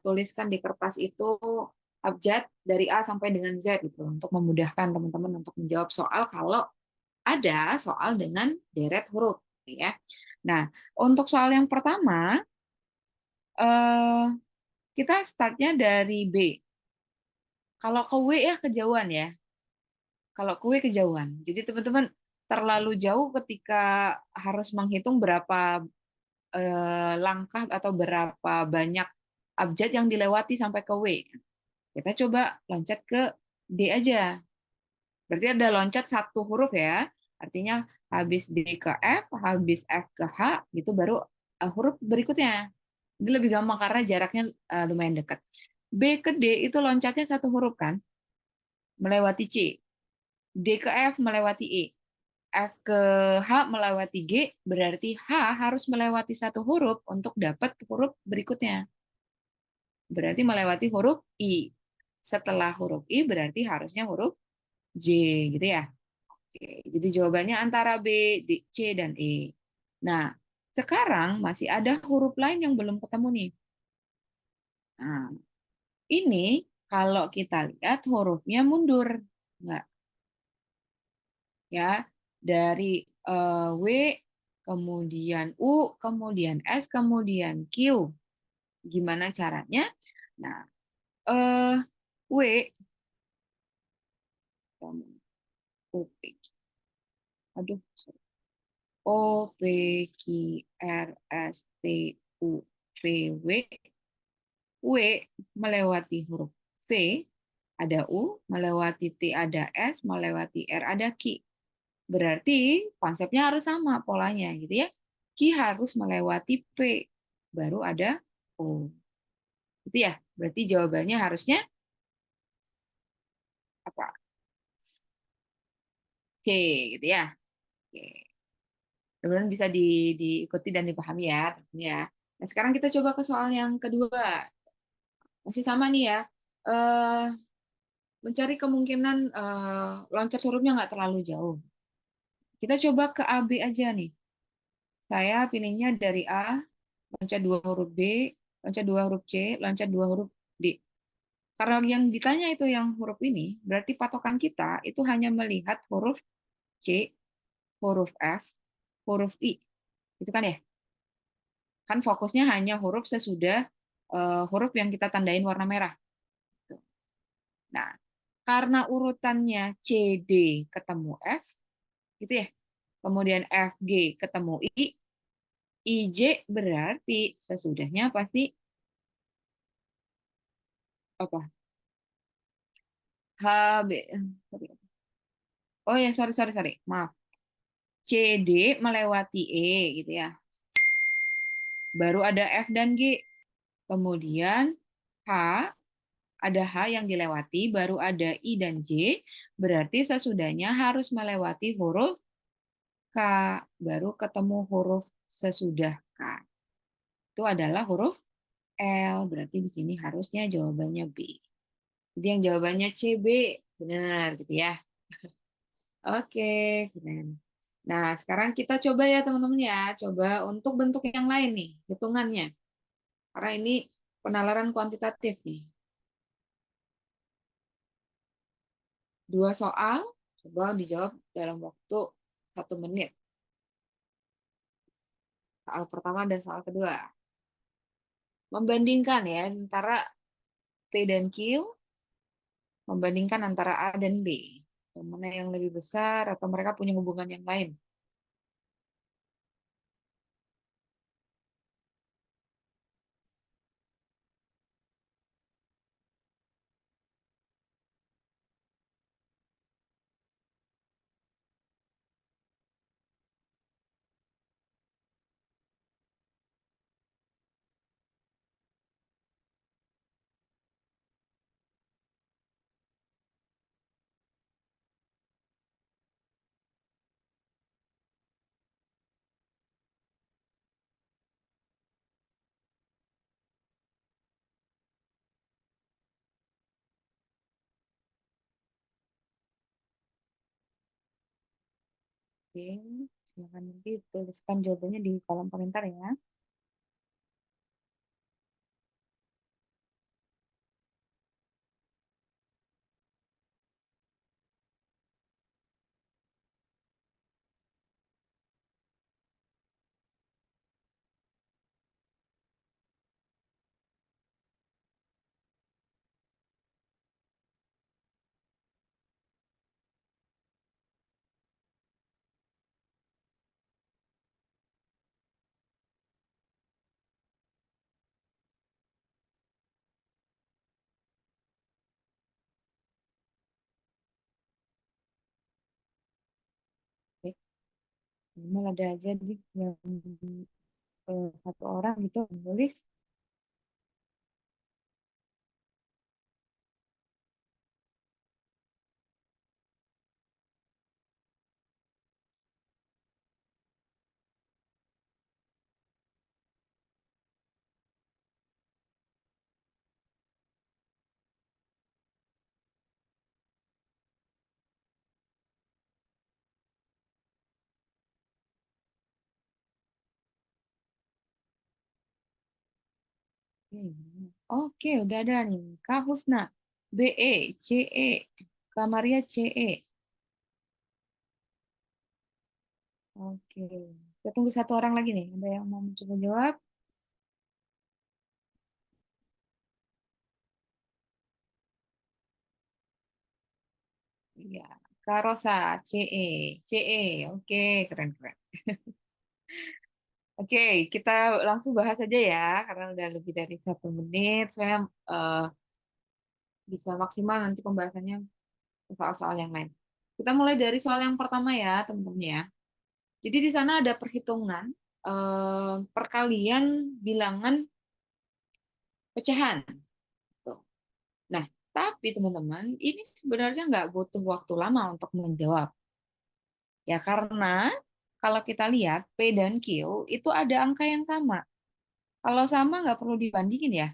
tuliskan di kertas itu abjad dari A sampai dengan Z gitu untuk memudahkan teman-teman untuk menjawab soal kalau ada soal dengan deret huruf ya. Nah, untuk soal yang pertama eh, kita startnya dari B. Kalau ke W ya kejauhan ya. Kalau ke W kejauhan. Jadi teman-teman terlalu jauh ketika harus menghitung berapa langkah atau berapa banyak abjad yang dilewati sampai ke W. Kita coba loncat ke D aja. Berarti ada loncat 1 huruf ya. Artinya habis D ke F, habis F ke H, gitu baru huruf berikutnya. Ini lebih gampang karena jaraknya lumayan dekat. B ke D itu loncatnya 1 huruf kan, melewati C. D ke F melewati E. F ke H melewati G, berarti H harus melewati 1 huruf untuk dapat huruf berikutnya. Berarti melewati huruf I. Setelah huruf I berarti harusnya huruf J, gitu ya. Oke, jadi jawabannya antara B, D, C, dan E. Nah, sekarang masih ada huruf lain yang belum ketemu nih. Nah, ini kalau kita lihat hurufnya mundur. Nggak, ya. Dari W, kemudian U, kemudian S, kemudian Q. Gimana caranya? Nah, eh, W, U, P, aduh, sorry. O, P, Q, R, S, T, U, V, W. W melewati huruf V, ada U, melewati T ada S, melewati R ada Q. Berarti konsepnya harus sama polanya gitu ya. Q harus melewati P, baru ada O. Gitu ya. Berarti jawabannya harusnya apa? C gitu ya. Oke. Mudah-mudahan bisa diikuti dan dipahami ya, tentunya. Nah, sekarang kita coba ke soal yang kedua. Masih sama nih ya. Eh, mencari kemungkinan loncat hurufnya nggak terlalu jauh. Kita coba ke A B aja nih. Saya pilihnya dari A, loncat 2 huruf B, loncat 2 huruf C, loncat 2 huruf D. Karena yang ditanya itu yang huruf ini, berarti patokan kita itu hanya melihat huruf C, huruf F, huruf I. Itu kan ya? Kan fokusnya hanya huruf sesudah huruf yang kita tandain warna merah. Nah, karena urutannya C, D ketemu F, gitu ya. Kemudian F, G ketemu I, J berarti sesudahnya pasti apa? H, B. Oh ya, sorry, sorry, sorry. Maaf. C, D melewati E, gitu ya. Baru ada F dan G. Kemudian H, ada H yang dilewati, baru ada I dan J. Berarti sesudahnya harus melewati huruf K. Baru ketemu huruf sesudah K. Itu adalah huruf L. Berarti di sini harusnya jawabannya B. Jadi yang jawabannya C, B. Benar, gitu ya. Oke, keren. Nah, sekarang kita coba ya teman-teman ya. Coba untuk bentuk yang lain nih, hitungannya. Karena ini penalaran kuantitatif nih. Dua soal, coba dijawab dalam waktu 1 menit. Soal pertama dan soal kedua. Membandingkan ya antara P dan Q, membandingkan antara A dan B. Mana yang lebih besar atau mereka punya hubungan yang lain. Oke, silakan nanti tuliskan jawabannya di kolom komentar ya. Oke, minimal ada aja di yang satu orang gitu nulis. Oke, udah ada nih. Kak Husna, BE, CE, Kamaria CE. Oke, kita tunggu satu orang lagi nih. Ada yang mau mencoba jawab? Iya, Kak Rosa, CE, CE. Oke, keren-keren. Oke, kita langsung bahas aja ya, karena udah lebih dari 1 menit. Saya eh, bisa maksimal nanti pembahasannya ke soal-soal yang lain. Kita mulai dari soal yang pertama ya, teman-teman ya. Jadi di sana ada perhitungan perkalian bilangan pecahan. Tuh. Nah, tapi teman-teman, ini sebenarnya nggak butuh waktu lama untuk menjawab. Ya karena kalau kita lihat P dan Q itu ada angka yang sama. Kalau sama nggak perlu dibandingin ya.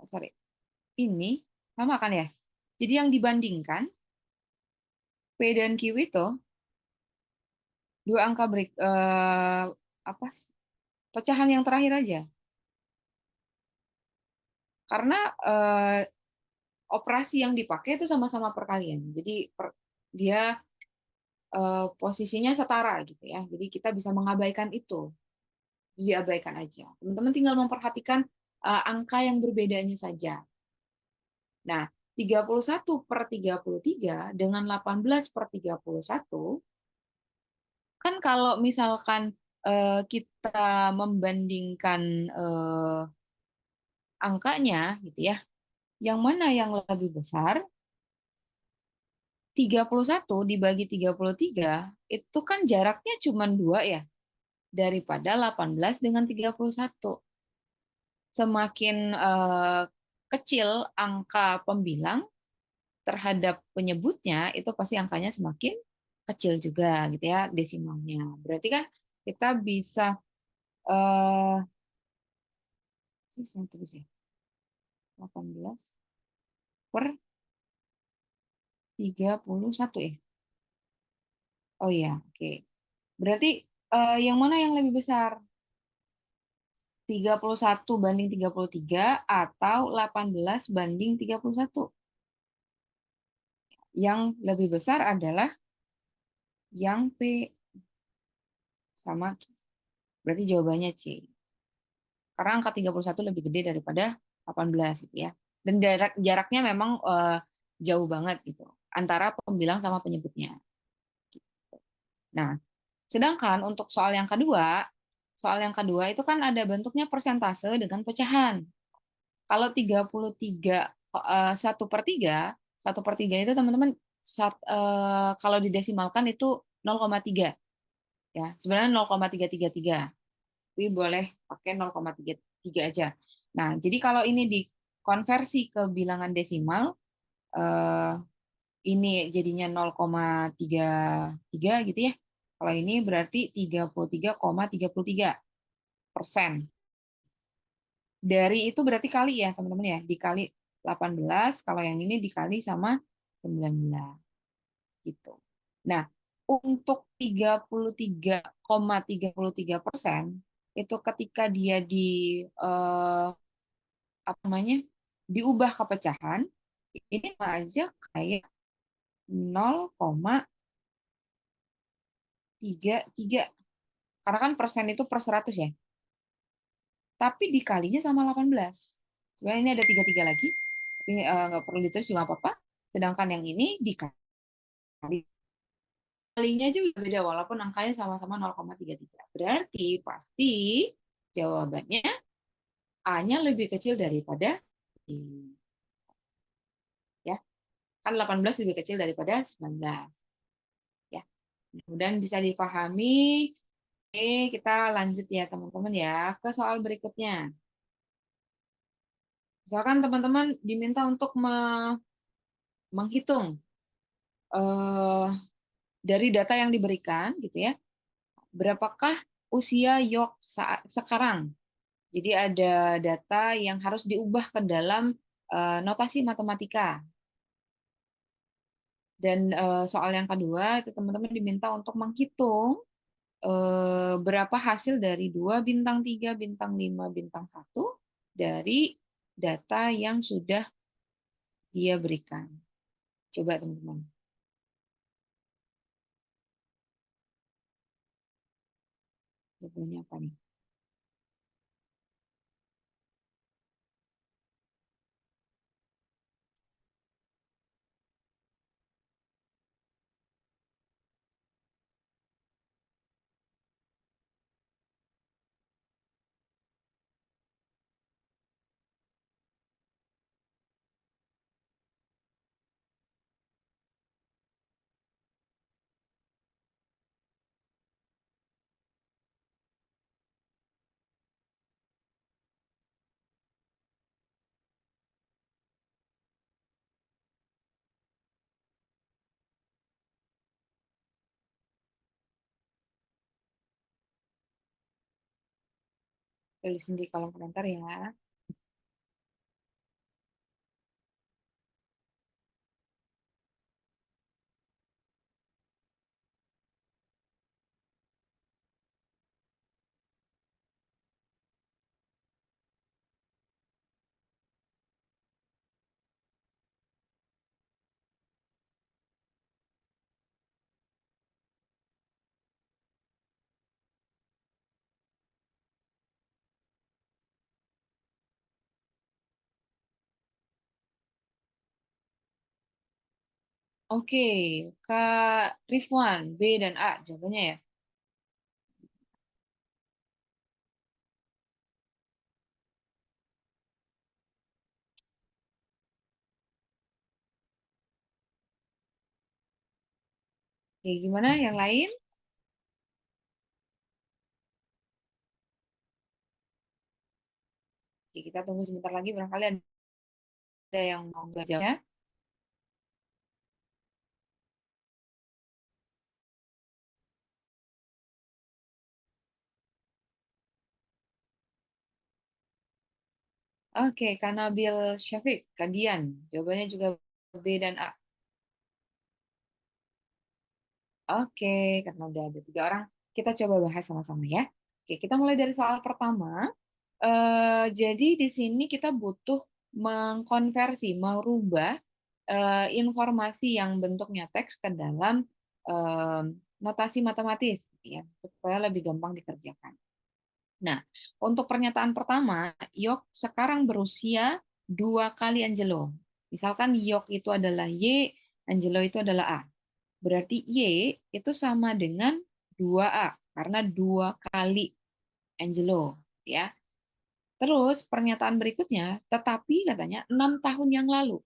Sorry, ini sama kan ya. Jadi yang dibandingkan P dan Q itu dua angka apa pecahan yang terakhir aja. Karena operasi yang dipakai itu sama-sama perkalian. Jadi dia posisinya setara gitu ya. Jadi kita bisa mengabaikan itu, diabaikan aja. Teman-teman tinggal memperhatikan angka yang berbedanya saja. Nah, 31/33 dengan 18 per 31 kan kalau misalkan kita membandingkan angkanya gitu ya, yang mana yang lebih besar? 31 dibagi 33 itu kan jaraknya cuma 2 ya, daripada 18 dengan 31. Semakin kecil angka pembilang terhadap penyebutnya, itu pasti angkanya semakin kecil juga gitu ya desimalnya. Berarti kan kita bisa eh saya tulis ya, 18 per 31 ya. Oh iya, oke. Berarti yang mana yang lebih besar? 31/33 atau 18/31? Yang lebih besar adalah yang P, sama, berarti jawabannya C. Karena angka 31 lebih gede daripada 18 gitu ya. Dan jaraknya memang jauh banget gitu antara pembilang sama penyebutnya. Nah, sedangkan untuk soal yang kedua itu kan ada bentuknya persentase dengan pecahan. Kalau 33 1/3, 1/3 itu teman-teman kalau didesimalkan itu 0,3 ya. Sebenarnya 0,333, tapi boleh pakai 0,33 aja. Nah, jadi kalau ini dikonversi ke bilangan desimal, eh, ini jadinya 0,33 gitu ya. Kalau ini berarti 33,33%. Dari itu berarti kali ya, teman-teman ya. Dikali 18, kalau yang ini dikali sama 19 gitu. Nah, untuk 33,33% itu ketika dia eh, apa namanya? Diubah ke pecahan, ini sama aja kayak 0,33. Karena kan persen itu per 100 ya. Tapi dikalinya sama 18. Sebenarnya ini ada 33 lagi, tapi nggak perlu ditulis juga nggak apa-apa. Sedangkan yang ini dikalinya aja udah beda, walaupun angkanya sama-sama 0,33. Berarti pasti jawabannya A-nya lebih kecil daripada I. Ya, kan 18 lebih kecil daripada 19. Ya, mudah-mudahan bisa dipahami. Oke, kita lanjut ya teman-teman ya ke soal berikutnya. Misalkan teman-teman diminta untuk menghitung eh, dari data yang diberikan gitu ya, berapakah usia York saat sekarang. Jadi ada data yang harus diubah ke dalam notasi matematika. Dan soal yang kedua itu teman-teman diminta untuk menghitung berapa hasil dari 2 bintang 3 bintang 5 bintang 1 dari data yang sudah dia berikan. Coba teman-teman. Jawabannya apa nih? Tulisin di kolom komentar ya. Oke, Kak Rifwan, B dan A jawabannya ya. Oke, gimana yang lain? Oke, kita tunggu sebentar lagi, barangkali ada yang mau belajar. Oke, Kak Nabil Syafiq, Kak Dian, jawabannya juga B dan A. Oke, karena udah ada 3 orang, kita coba bahas sama-sama ya. Oke, kita mulai dari soal pertama. Jadi di sini kita butuh mengkonversi, merubah informasi yang bentuknya teks ke dalam eh, notasi matematis, ya, supaya lebih gampang dikerjakan. Nah, untuk pernyataan pertama, Yok sekarang berusia 2 kali Angelo. Misalkan Yok itu adalah Y, Angelo itu adalah A. Berarti Y itu sama dengan 2A, karena 2 kali Angelo. Ya. Terus pernyataan berikutnya, tetapi katanya 6 tahun yang lalu.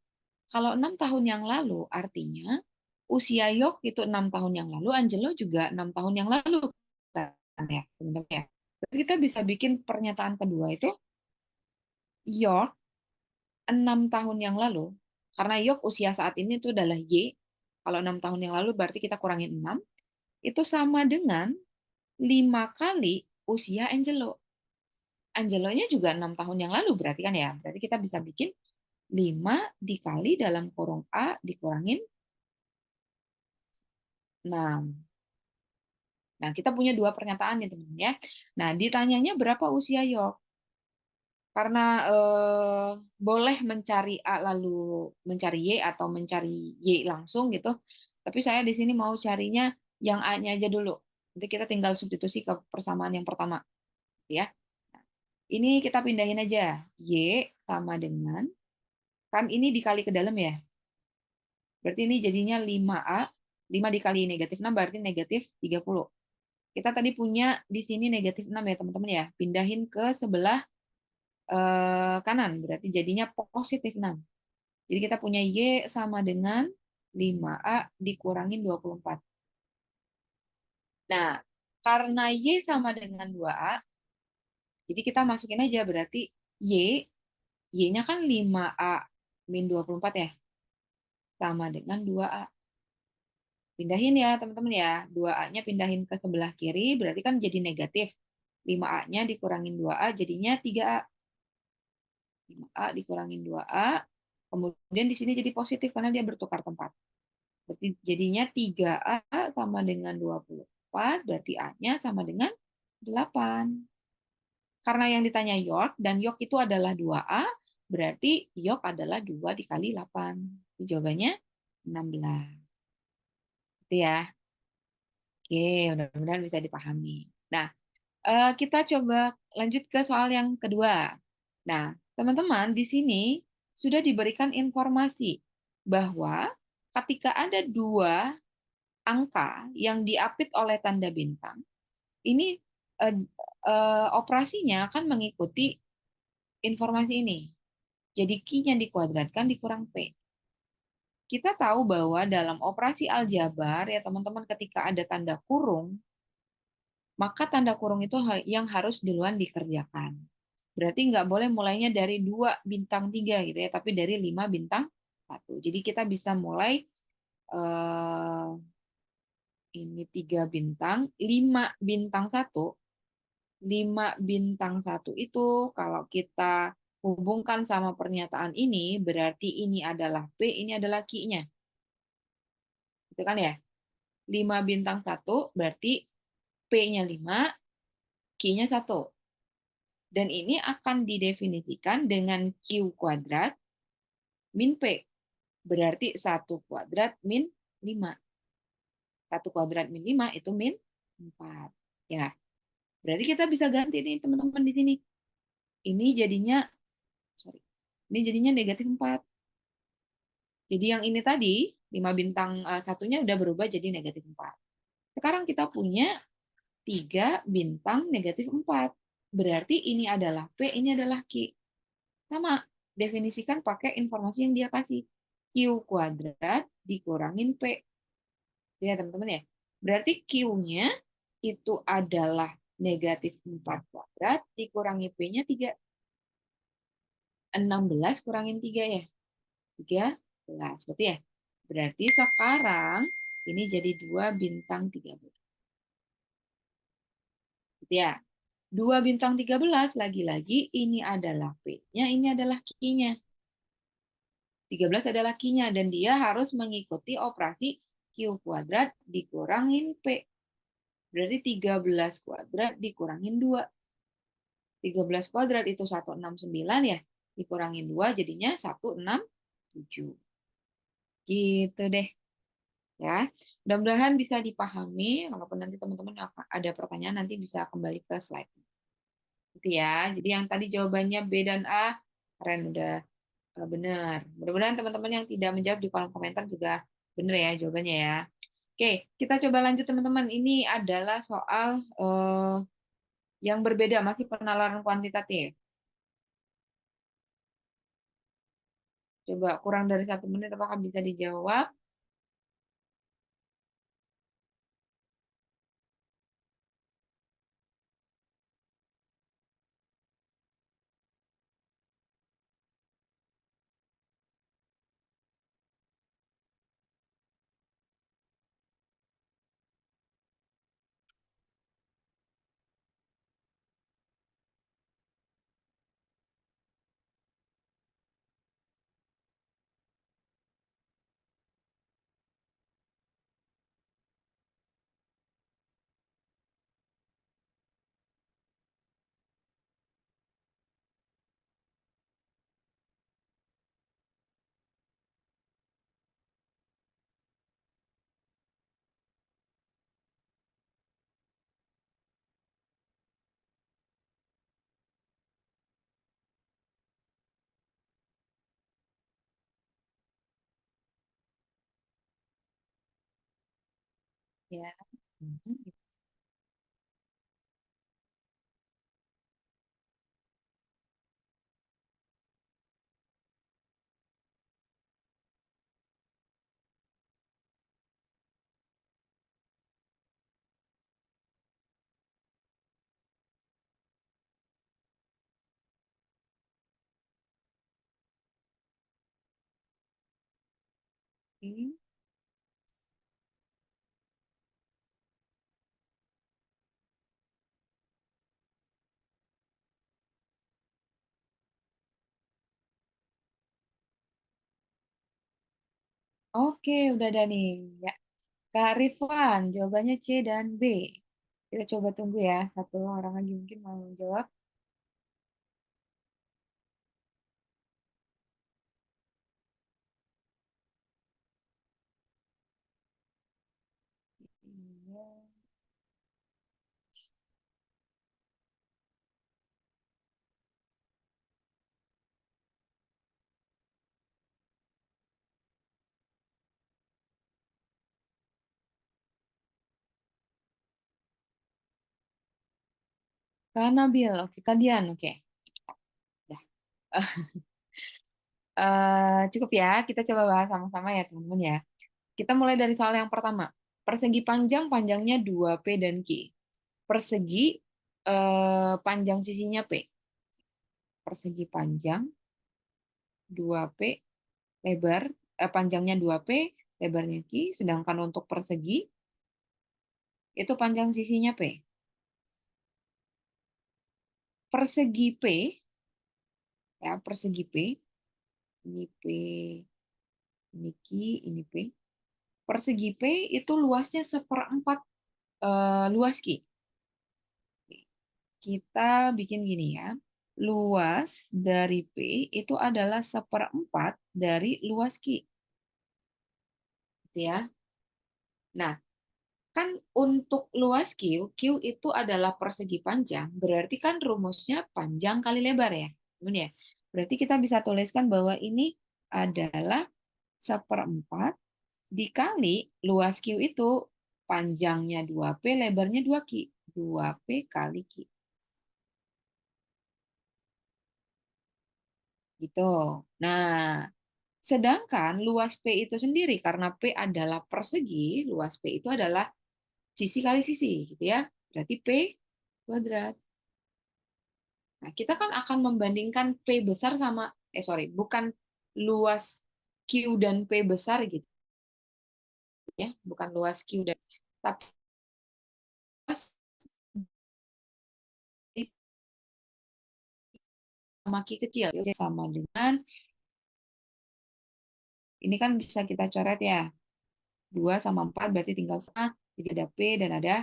Kalau 6 tahun yang lalu artinya usia Yok itu 6 tahun yang lalu, Angelo juga 6 tahun yang lalu. Kan ya, teman-teman ya. Jadi kita bisa bikin pernyataan kedua itu York 6 tahun yang lalu, karena York usia saat ini itu adalah Y, kalau 6 tahun yang lalu berarti kita kurangin 6, itu sama dengan 5 kali usia Angelo. Angelo-nya juga 6 tahun yang lalu berarti kan ya, berarti kita bisa bikin 5 dikali dalam kurung A dikurangin 6. Nah, kita punya 2 pernyataan ya teman-teman ya. Nah, ditanyanya berapa usia York? Karena boleh mencari A lalu mencari Y atau mencari Y langsung gitu. Tapi saya di sini mau carinya yang A-nya aja dulu. Nanti kita tinggal substitusi ke persamaan yang pertama, ya. Nah, ini kita pindahin aja. Y sama dengan, kan ini dikali ke dalam ya. Berarti ini jadinya 5A, 5 dikali negatif 6 berarti negatif 30. Kita tadi punya di sini negatif 6 ya teman-teman ya. Pindahin ke sebelah kanan, berarti jadinya positif 6. Jadi kita punya Y sama dengan 5A dikurangin 24. Nah, karena Y sama dengan 2A, jadi kita masukin aja berarti Y, Y-nya kan 5A min 24 ya, sama dengan 2A. Pindahin ya teman-teman ya, 2A-nya pindahin ke sebelah kiri, berarti kan jadi negatif. 5A-nya dikurangin 2A jadinya 3A. 5A dikurangin 2A, kemudian di sini jadi positif karena dia bertukar tempat. Berarti jadinya 3A sama dengan 24, berarti A-nya sama dengan 8. Karena yang ditanya York, dan York itu adalah 2A, berarti York adalah 2 dikali 8. Itu jawabannya 16. Itu ya. Oke, mudah-mudahan bisa dipahami. Nah, kita coba lanjut ke soal yang kedua. Nah, teman-teman, di sini sudah diberikan informasi bahwa ketika ada 2 angka yang diapit oleh tanda bintang, ini eh, operasinya akan mengikuti informasi ini. Jadi Q-nya dikuadratkan dikurang P. Kita tahu bahwa dalam operasi aljabar, ya teman-teman, ketika ada tanda kurung, maka tanda kurung itu yang harus duluan dikerjakan. Berarti nggak boleh mulainya dari 2 bintang 3 gitu ya, tapi dari 5 bintang 1. Jadi kita bisa mulai eh, ini 3 bintang, 5 bintang 1. 5 bintang 1 itu kalau kita hubungkan sama pernyataan ini, berarti ini adalah P, ini adalah Q-nya. Itu kan ya? 5 bintang 1 berarti P-nya 5, Q-nya 1. Dan ini akan didefinisikan dengan Q kuadrat min P. Berarti 1 kuadrat min 5. 1 kuadrat min 5 itu min 4. Ya, berarti kita bisa ganti nih teman-teman di sini. Ini jadinya, sorry, ini jadinya negatif 4. Jadi yang ini tadi, 5 bintang satunya udah berubah jadi negatif 4. Sekarang kita punya 3 bintang negatif 4. Berarti ini adalah P, ini adalah Q. Sama, definisikan pakai informasi yang dia kasih. Q kuadrat dikurangin P. Ya, teman-teman ya. Berarti Q-nya itu adalah negatif 4 kuadrat dikurangi P-nya 3. 16 kurangin 3 ya. 13. Berarti ya. Berarti sekarang ini jadi 2 bintang 13. Gitu ya. 2 bintang 13 lagi-lagi ini adalah P-nya, ini adalah Q-nya. 13 adalah Q-nya dan dia harus mengikuti operasi Q kuadrat dikurangin P. Berarti 13 kuadrat dikurangin 2. 13 kuadrat itu 169 ya. Dikurangin 2 jadinya 167. Gitu deh. Ya, mudah-mudahan bisa dipahami. Walaupun nanti teman-teman ada pertanyaan nanti bisa kembali ke slide. Gitu ya. Jadi yang tadi jawabannya B dan A keren udah benar. Mudah-mudahan teman-teman yang tidak menjawab di kolom komentar juga benar ya jawabannya ya. Oke, kita coba lanjut teman-teman. Ini adalah soal yang berbeda, masih penalaran kuantitatif. Coba kurang dari 1 menit apakah bisa dijawab? Ya. Oke, udah ada nih. Ya. Kak Rifwan, jawabannya C dan B. Kita coba tunggu ya. Satu orang lagi mungkin mau jawab. Iya. Kak Nabil, oke. Kak Dian, oke. Dah. Cukup ya, kita coba bahas sama-sama ya teman-teman ya. Kita mulai dari soal yang pertama. Persegi panjang, panjangnya 2P dan Q. Persegi panjang sisinya P. Persegi panjang 2P, lebar panjangnya 2P, lebarnya Q, sedangkan untuk persegi itu panjang sisinya P. Persegi P, ya persegi P, ini P, ini Q, ini P. Persegi P itu luasnya seperempat luas Q. Kita bikin gini ya. Luas dari P itu adalah seperempat dari luas Q. Gitu ya. Nah, kan untuk luas Q, Q itu adalah persegi panjang, berarti kan rumusnya panjang kali lebar ya. Benar ya? Berarti kita bisa tuliskan bahwa ini adalah seperempat dikali luas Q itu panjangnya 2P, lebarnya 2Q. 2P kali Q. Gitu. Nah, sedangkan luas P itu sendiri, karena P adalah persegi, luas P itu adalah sisi kali sisi, gitu ya. Berarti P kuadrat. Nah, kita kan akan membandingkan P besar sama, sorry, bukan luas Q dan P besar gitu ya, bukan luas Q dan, tapi luas sama Q kecil. Jadi sama dengan, ini kan bisa kita coret ya, 2 sama 4 berarti tinggal setengah, jadi ada P dan ada,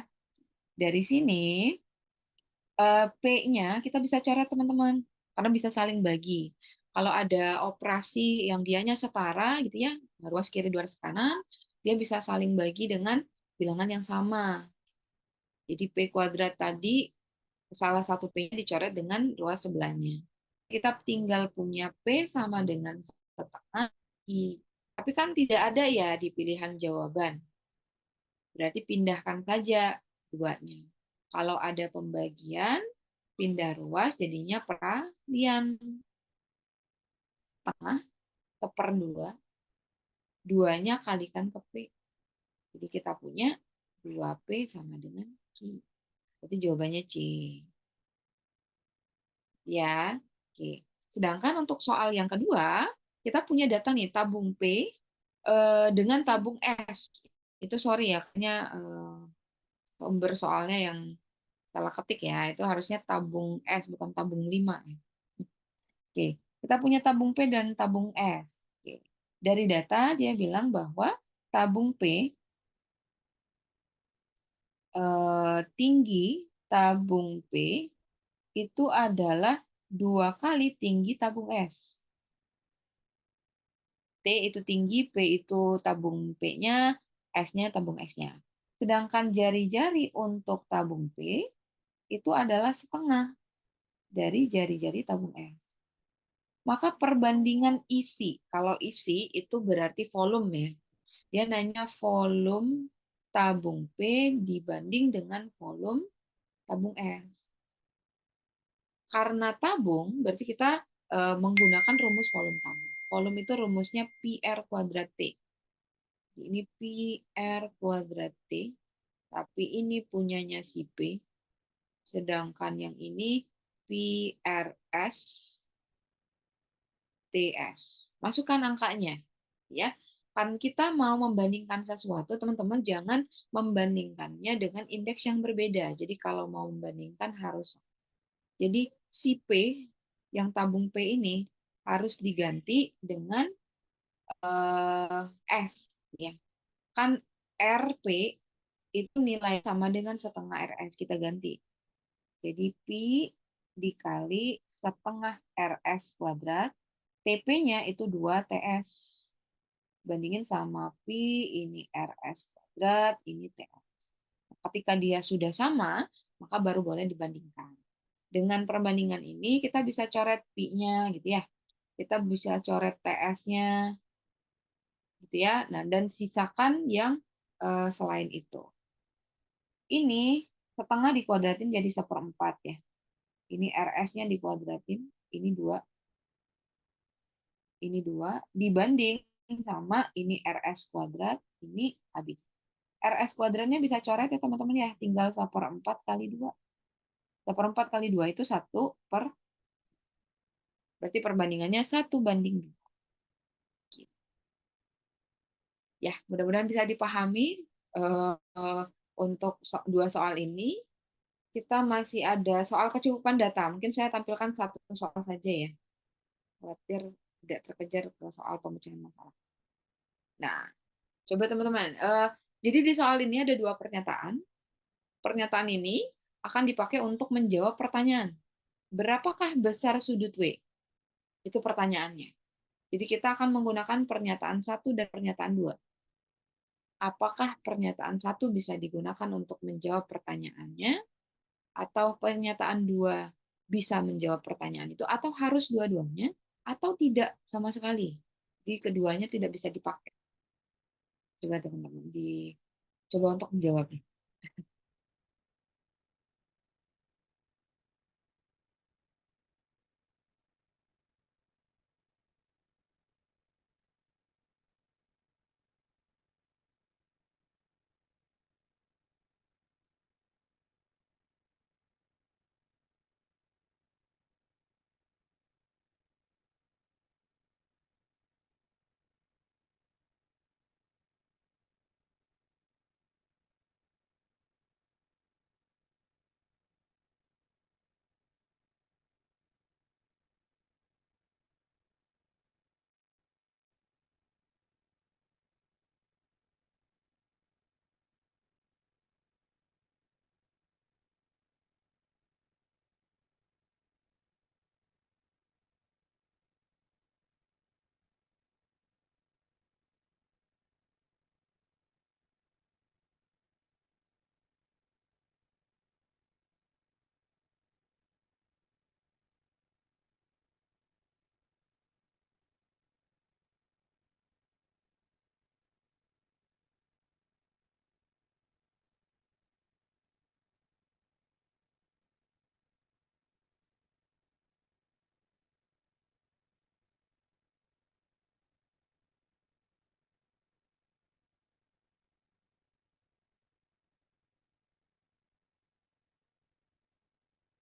dari sini P-nya kita bisa coret teman-teman, karena bisa saling bagi. Kalau ada operasi yang dianya setara gitu ya, ruas kiri ruas kanan, dia bisa saling bagi dengan bilangan yang sama. Jadi P kuadrat tadi, salah satu P-nya dicoret dengan ruas sebelahnya. Kita tinggal punya P sama dengan setengah I. Tapi kan tidak ada ya di pilihan jawaban. Berarti pindahkan saja duanya. Kalau ada pembagian, pindah ruas jadinya peralihan. Tengah per 2, 2-nya kalikan ke P. Jadi kita punya 2P sama dengan Q. Berarti jawabannya C. Ya, oke. Sedangkan untuk soal yang kedua, kita punya data nih, tabung P dengan tabung S. Itu sorry ya, kayaknya sumber soalnya yang salah ketik ya. Itu harusnya tabung S, bukan tabung 5. Oke, kita punya tabung P dan tabung S. Oke. Dari data dia bilang bahwa tabung P, tinggi tabung P itu adalah 2 kali tinggi tabung S. T itu tinggi, P itu tabung P-nya, S-nya tabung S-nya. Sedangkan jari-jari untuk tabung P itu adalah setengah dari jari-jari tabung S. Maka perbandingan isi, kalau isi itu berarti volume ya. Dia nanya volume tabung P dibanding dengan volume tabung S. Karena tabung, berarti kita menggunakan rumus volume tabung. Volume itu rumusnya PR kuadrat T. Ini PR kuadrat T, tapi ini punyanya si P, sedangkan yang ini PRS TS. Masukkan angkanya, ya. Kan kita mau membandingkan sesuatu, teman-teman jangan membandingkannya dengan indeks yang berbeda. Jadi kalau mau membandingkan harus, jadi si P yang tabung P ini harus diganti dengan S, ya. Kan RP itu nilai sama dengan setengah RS, kita ganti. Jadi Pi dikali setengah RS kuadrat, TP-nya itu 2TS. Bandingin sama Pi, ini RS kuadrat, ini TS. Ketika dia sudah sama, maka baru boleh dibandingkan. Dengan perbandingan ini, kita bisa coret Pi-nya, gitu ya. Kita bisa coret TS-nya, gitu ya. Nah, dan sisakan yang selain itu. Ini setengah dikuadratin jadi 1/4 ya. Ini RS-nya dikuadratin, ini 2, ini 2, dibanding sama ini RS kuadrat, ini habis. RS kuadratnya bisa coret ya teman-teman ya, tinggal 1/4 kali 2. 1/4 kali 2 itu 1 per, berarti perbandingannya 1/2. Ya, mudah-mudahan bisa dipahami untuk dua soal ini. Kita masih ada soal kecukupan data. Mungkin saya tampilkan satu soal saja ya. Khawatir tidak terkejar ke soal pemecahan masalah. Nah, coba teman-teman. Jadi di soal ini ada 2 pernyataan. Pernyataan ini akan dipakai untuk menjawab pertanyaan. Berapakah besar sudut W? Itu pertanyaannya. Jadi kita akan menggunakan pernyataan 1 dan pernyataan 2. Apakah pernyataan 1 bisa digunakan untuk menjawab pertanyaannya, atau pernyataan 2 bisa menjawab pertanyaan itu, atau harus dua-duanya, atau tidak sama sekali. Jadi keduanya tidak bisa dipakai. Coba teman-teman coba untuk menjawabnya.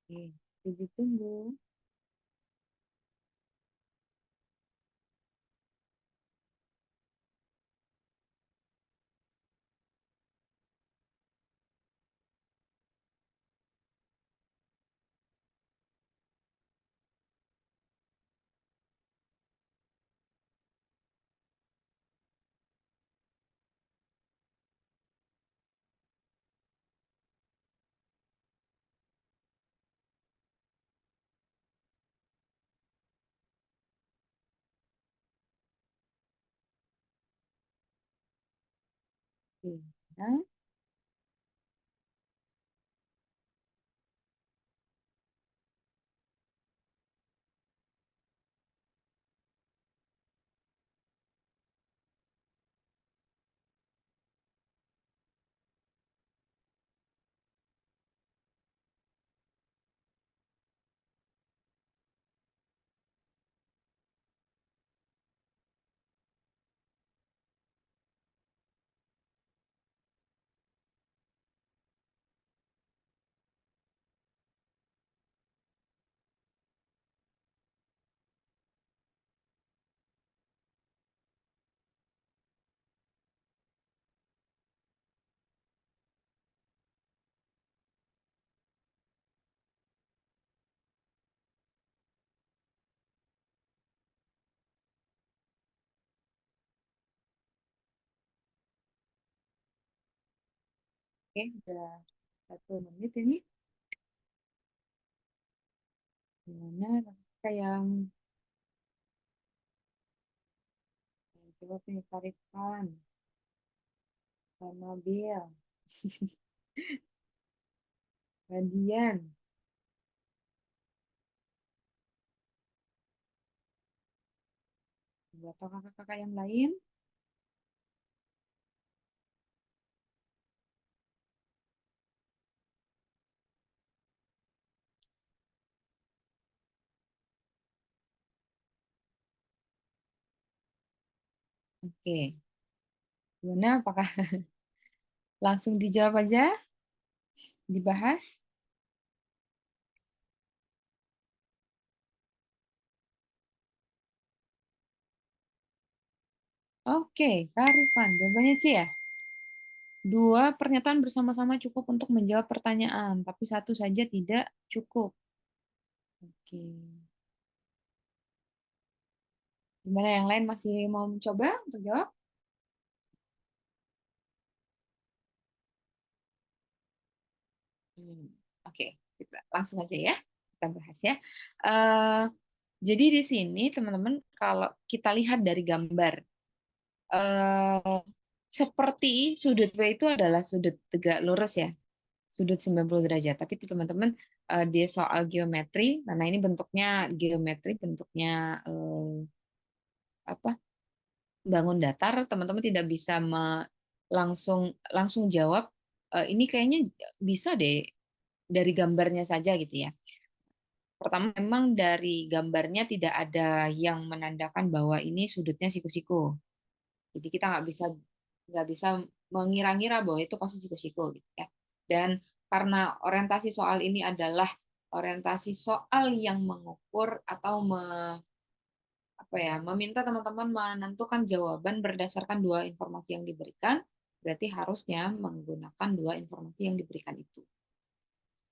Oke, ditunggu. Oke, nah, oke, udah 1 menit ini. Gimana? Kayak yang coba punya tarikan sama Bill, Gandian, atau kakak-kakak yang lain. Oke, gimana? Apakah langsung dijawab aja, dibahas? Oke, Kak Rifan, jawabannya C ya. Dua pernyataan bersama-sama cukup untuk menjawab pertanyaan, tapi satu saja tidak cukup. Oke. Gimana yang lain masih mau mencoba untuk jawab? Hmm, Oke, kita langsung aja ya. Kita bahas ya. Eh, jadi di sini teman-teman kalau kita lihat dari gambar, eh, seperti sudut W itu adalah sudut tegak lurus ya, sudut 90 derajat. Tapi teman-teman dia soal geometri, nah ini bentuknya geometri, bentuknya apa? Bangun datar, teman-teman tidak bisa langsung jawab, ini kayaknya bisa deh dari gambarnya saja gitu ya. Pertama, memang dari gambarnya tidak ada yang menandakan bahwa ini sudutnya siku-siku. Jadi kita nggak bisa mengira-ngira bahwa itu pasti siku-siku gitu ya. Dan karena orientasi soal ini adalah orientasi soal yang mengukur atau meminta teman-teman menentukan jawaban berdasarkan dua informasi yang diberikan, berarti harusnya menggunakan dua informasi yang diberikan itu.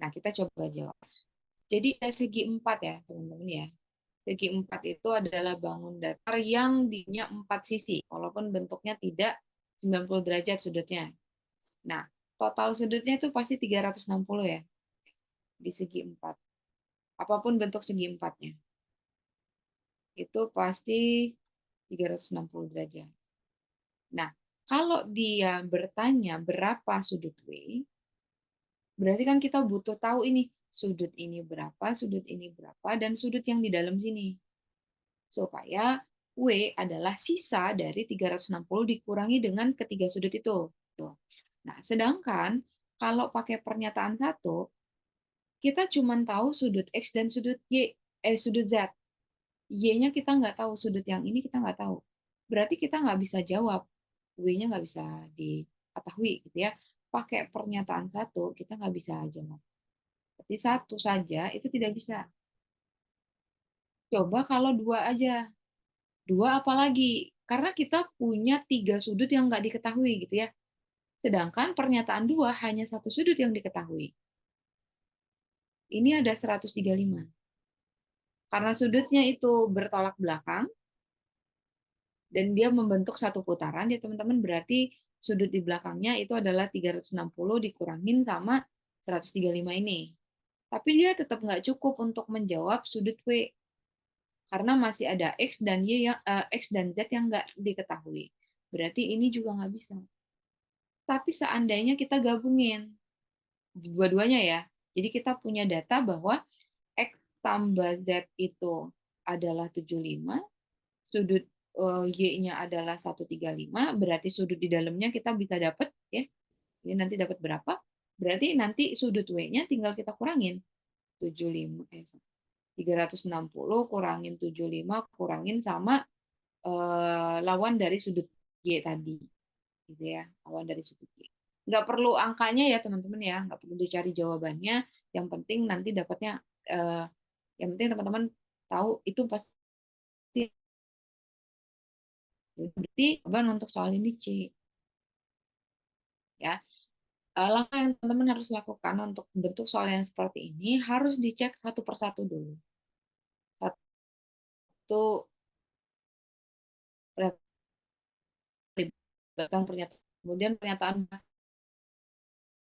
Nah, kita coba jawab. Jadi ada segi empat ya, teman-teman ya. Segi empat itu adalah bangun datar yang dinya empat sisi, walaupun bentuknya tidak 90 derajat sudutnya. Nah, total sudutnya itu pasti 360 ya, di segi empat. Apapun bentuk segi empatnya, itu pasti 360 derajat. Nah, kalau dia bertanya berapa sudut W, berarti kan kita butuh tahu ini, sudut ini berapa, sudut ini berapa, dan sudut yang di dalam sini. Supaya W adalah sisa dari 360 dikurangi dengan ketiga sudut itu. Tuh. Nah, sedangkan kalau pakai pernyataan satu, kita cuma tahu sudut X dan sudut sudut Z. Y-nya kita nggak tahu, sudut yang ini kita nggak tahu. Berarti kita nggak bisa jawab. W-nya nggak bisa diketahui gitu ya. Pakai pernyataan satu, kita nggak bisa jawab. Berarti satu saja itu tidak bisa. Coba kalau dua aja. Dua apalagi? Karena kita punya tiga sudut yang nggak diketahui gitu ya. Sedangkan pernyataan dua hanya satu sudut yang diketahui. Ini ada 135. Karena sudutnya itu bertolak belakang, dan dia membentuk satu putaran, ya teman-teman, berarti sudut di belakangnya itu adalah 360 dikurangin sama 135 ini. Tapi dia tetap nggak cukup untuk menjawab sudut W, karena masih ada X dan Z yang nggak diketahui. Berarti ini juga nggak bisa. Tapi seandainya kita gabungin dua-duanya ya, jadi kita punya data bahwa X tambah Z itu adalah 75, sudut Y-nya adalah 135, berarti sudut di dalamnya kita bisa dapat ya. Ini nanti dapat berapa? Berarti nanti sudut W-nya tinggal kita kurangin. 75 360 kurangin 75 kurangin sama lawan dari sudut Y tadi. Gitu ya, lawan dari sudut Y. Nggak perlu angkanya ya teman-teman ya, nggak perlu dicari jawabannya. Yang penting nanti dapatnya, yang penting teman-teman tahu itu pasti. Berarti jawaban untuk soal ini C. Ya, langkah yang teman-teman harus lakukan untuk bentuk soal yang seperti ini harus dicek satu persatu dulu. Satu, pernyataan, kemudian pernyataan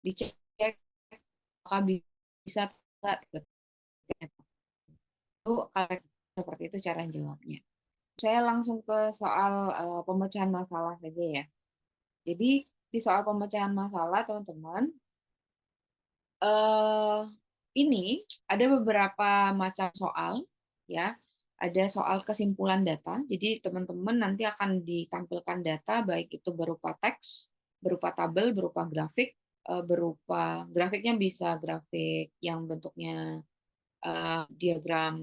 dicek apakah bisa tidak. Itu seperti itu cara jawabnya. Saya langsung ke soal pemecahan masalah saja ya. Jadi di soal pemecahan masalah teman-teman, ini ada beberapa macam soal ya. Ada soal kesimpulan data. Jadi teman-teman nanti akan ditampilkan data baik itu berupa teks, berupa tabel, berupa grafik, berupa grafiknya bisa grafik yang bentuknya diagram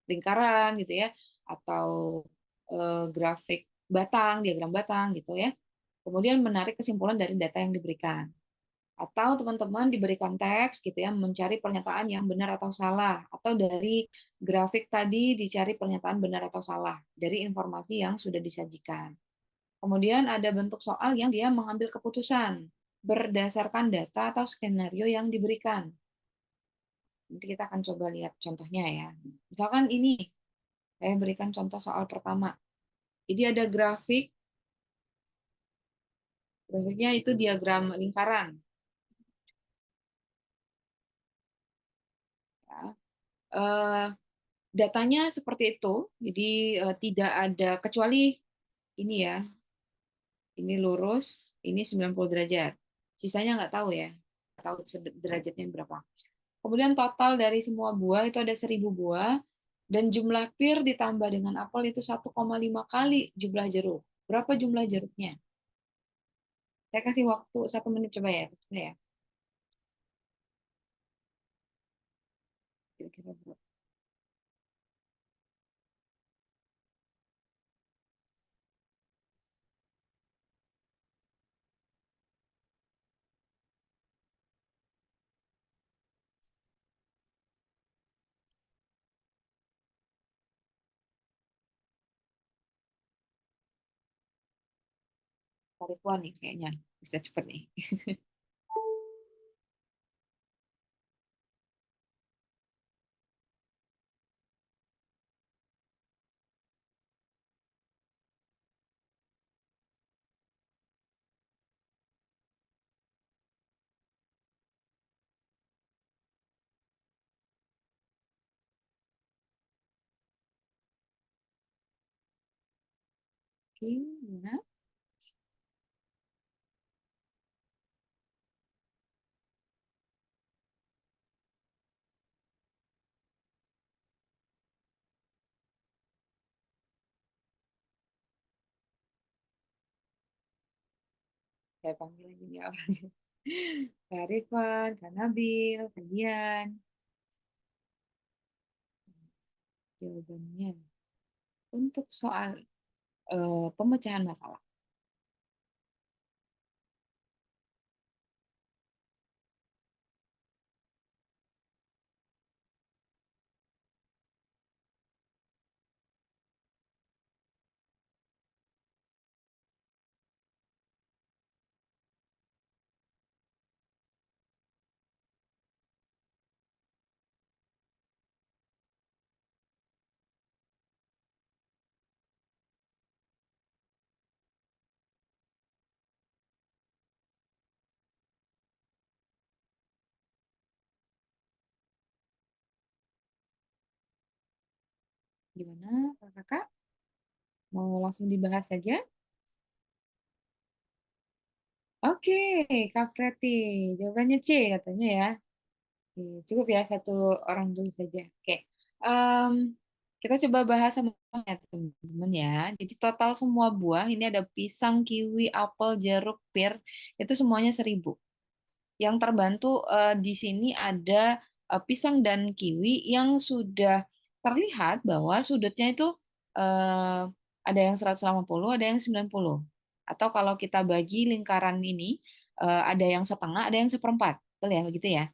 lingkaran gitu ya, atau grafik batang, diagram batang gitu ya. Kemudian menarik kesimpulan dari data yang diberikan. Atau teman-teman diberikan teks gitu ya, mencari pernyataan yang benar atau salah, atau dari grafik tadi dicari pernyataan benar atau salah dari informasi yang sudah disajikan. Kemudian ada bentuk soal yang dia mengambil keputusan berdasarkan data atau skenario yang diberikan. Nanti kita akan coba lihat contohnya ya. Misalkan ini, saya berikan contoh soal pertama. Jadi ada grafik, grafiknya itu diagram lingkaran. Ya. Datanya seperti itu, jadi tidak ada kecuali ini ya, ini lurus, ini 90 derajat. Sisanya nggak tahu ya, nggak tahu derajatnya berapa. Kemudian total dari semua buah itu ada 1000 buah, dan jumlah pir ditambah dengan apel itu 1,5 kali jumlah jeruk. Berapa jumlah jeruknya? Saya kasih waktu 1 menit coba ya. Ya. Kira-kira berapa ribuan nih kayaknya. Bisa cepet nih. Oke, gimana? Saya panggil lagi nih orangnya. Kak Rifan, Kak Nabil, Kak Dian. Jawabannya untuk soal pemecahan masalah. Gimana, Kakak? Mau langsung dibahas saja? Oke, Kak Preti. Jawabannya C katanya ya. Oke, cukup ya satu orang dulu saja. Oke, em, kita coba bahas sama ya teman-teman ya. Jadi total semua buah ini ada pisang, kiwi, apel, jeruk, pir itu semuanya 1.000. Yang terbantu di sini ada pisang dan kiwi yang sudah terlihat bahwa sudutnya itu eh, ada yang 180, ada yang 90. Atau kalau kita bagi lingkaran ini ada yang setengah, ada yang seperempat. Betul ya, begitu ya.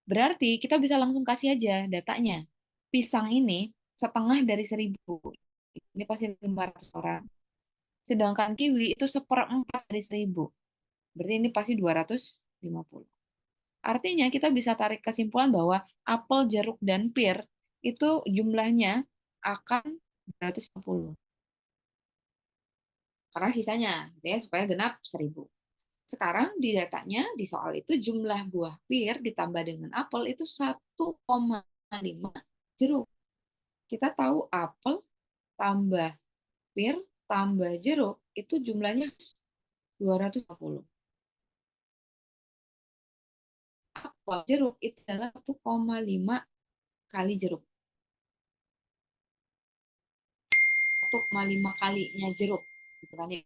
Berarti kita bisa langsung kasih aja datanya. Pisang ini setengah dari 1.000. Ini pasti 500 orang. Sedangkan kiwi itu seperempat dari 1.000. Berarti ini pasti 250. Artinya kita bisa tarik kesimpulan bahwa apel, jeruk, dan pir itu jumlahnya akan 250. Karena sisanya, gitu ya, supaya genap 1.000. Sekarang di datanya, di soal itu jumlah buah pir ditambah dengan apel itu 1,5 jeruk. Kita tahu apel tambah pir tambah jeruk itu jumlahnya 250. Apel jeruk itu adalah 1,5 kali jeruk. 1,5 kalinya jeruk gitu kan ya.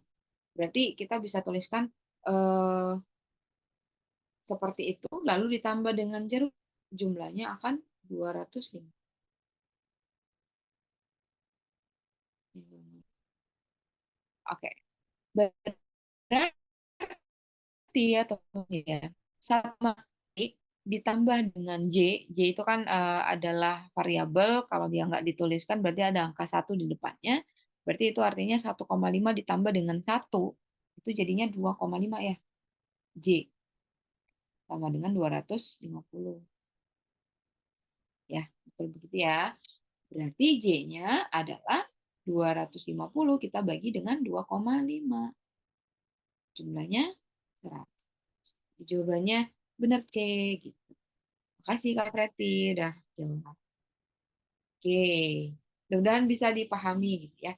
Berarti kita bisa tuliskan eh, seperti itu lalu ditambah dengan jeruk jumlahnya akan 205. Oke. Berarti ya teman ya. Sama ditambah dengan J. J itu kan adalah variabel kalau dia nggak dituliskan berarti ada angka 1 di depannya. Berarti itu artinya 1,5 ditambah dengan 1 itu jadinya 2,5 ya. J sama dengan 250. Ya, betul begitu ya. Berarti J-nya adalah 250 kita bagi dengan 2,5. Jumlahnya 100. Jawabannya benar C. Gitu. Makasih Kak Preti udah jawab. Oke. Mudah-mudahan bisa dipahami gitu ya.